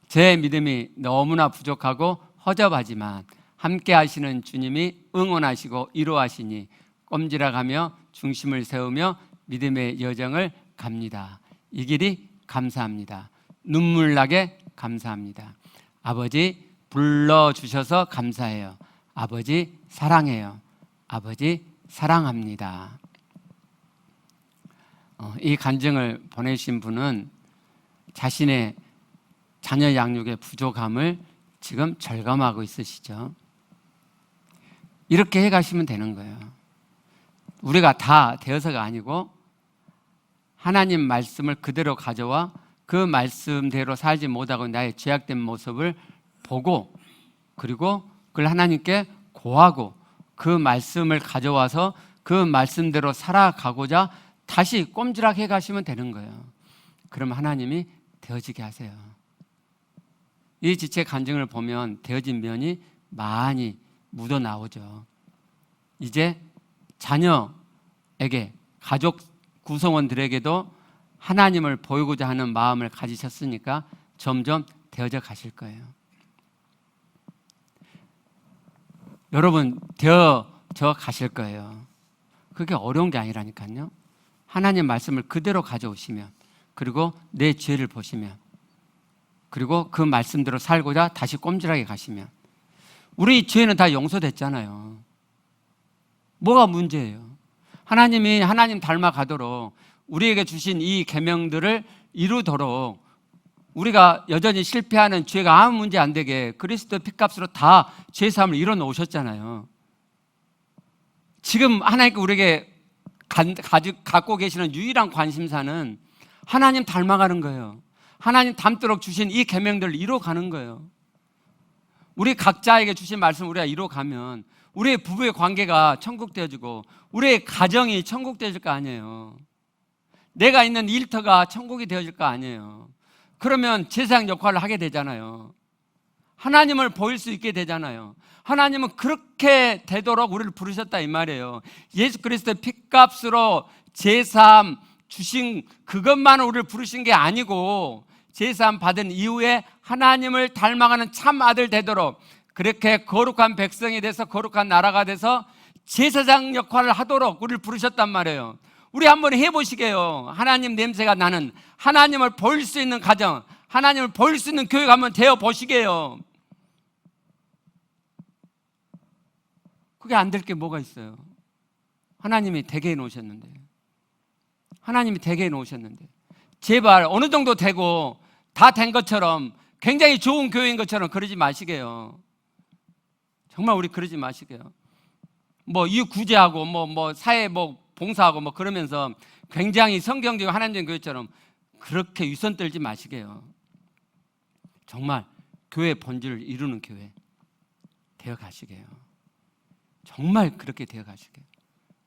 제 믿음이 너무나 부족하고 허접하지만 함께 하시는 주님이 응원하시고 위로하시니 꼼지락하며 중심을 세우며 믿음의 여정을 갑니다. 이 길이 감사합니다. 눈물 나게 감사합니다. 아버지 불러주셔서 감사해요. 아버지 사랑해요. 아버지 사랑합니다. 이 간증을 보내신 분은 자신의 자녀 양육의 부족함을 지금 절감하고 있으시죠. 이렇게 해가시면 되는 거예요. 우리가 다 되어서가 아니고 하나님 말씀을 그대로 가져와 그 말씀대로 살지 못하고 나의 죄악된 모습을 보고 그리고 그걸 하나님께 고하고 그 말씀을 가져와서 그 말씀대로 살아가고자 다시 꼼지락해 가시면 되는 거예요. 그럼 하나님이 되어지게 하세요. 이 지체 간증을 보면 되어진 면이 많이 묻어 나오죠. 이제 자녀에게 가족 구성원들에게도 하나님을 보이고자 하는 마음을 가지셨으니까 점점 되어져 가실 거예요. 여러분 되어져 가실 거예요. 그게 어려운 게 아니라니까요. 하나님 말씀을 그대로 가져오시면 그리고 내 죄를 보시면 그리고 그 말씀대로 살고자 다시 꼼지락에 가시면 우리 죄는 다 용서됐잖아요. 뭐가 문제예요? 하나님이 하나님 닮아가도록 우리에게 주신 이 계명들을 이루도록 우리가 여전히 실패하는 죄가 아무 문제 안 되게 그리스도의 피값으로 다 죄사함을 이뤄 놓으셨잖아요. 지금 하나님께 우리에게 갖고 계시는 유일한 관심사는 하나님 닮아가는 거예요. 하나님 닮도록 주신 이 계명들을 이뤄가는 거예요. 우리 각자에게 주신 말씀 우리가 이뤄가면 우리의 부부의 관계가 천국되어지고 우리의 가정이 천국되어질 거 아니에요. 내가 있는 일터가 천국이 되어질 거 아니에요. 그러면 제사장 역할을 하게 되잖아요. 하나님을 보일 수 있게 되잖아요. 하나님은 그렇게 되도록 우리를 부르셨다 이 말이에요. 예수 그리스도의 핏값으로 제사함 주신 그것만 우리를 부르신 게 아니고 제사함 받은 이후에 하나님을 닮아가는 참 아들 되도록 그렇게 거룩한 백성이 돼서 거룩한 나라가 돼서 제사장 역할을 하도록 우리를 부르셨단 말이에요. 우리 한번 해보시게요. 하나님 냄새가 나는 하나님을 보일 수 있는 가정, 하나님을 보일 수 있는 교회가 한번 되어 보시게요. 그게 안 될 게 뭐가 있어요? 하나님이 되게 해놓으셨는데, 하나님이 되게 해놓으셨는데 제발 어느 정도 되고 다 된 것처럼 굉장히 좋은 교회인 것처럼 그러지 마시게요. 정말 우리 그러지 마시게요. 뭐 이웃 구제하고 뭐 사회 뭐 봉사하고 뭐 그러면서 굉장히 성경적이고 하나님적인 교회처럼 그렇게 위선 떨지 마시게요. 정말 교회의 본질을 이루는 교회 되어 가시게요. 정말 그렇게 되어 가시게요.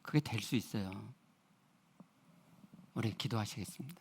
그게 될 수 있어요. 우리 기도하시겠습니다.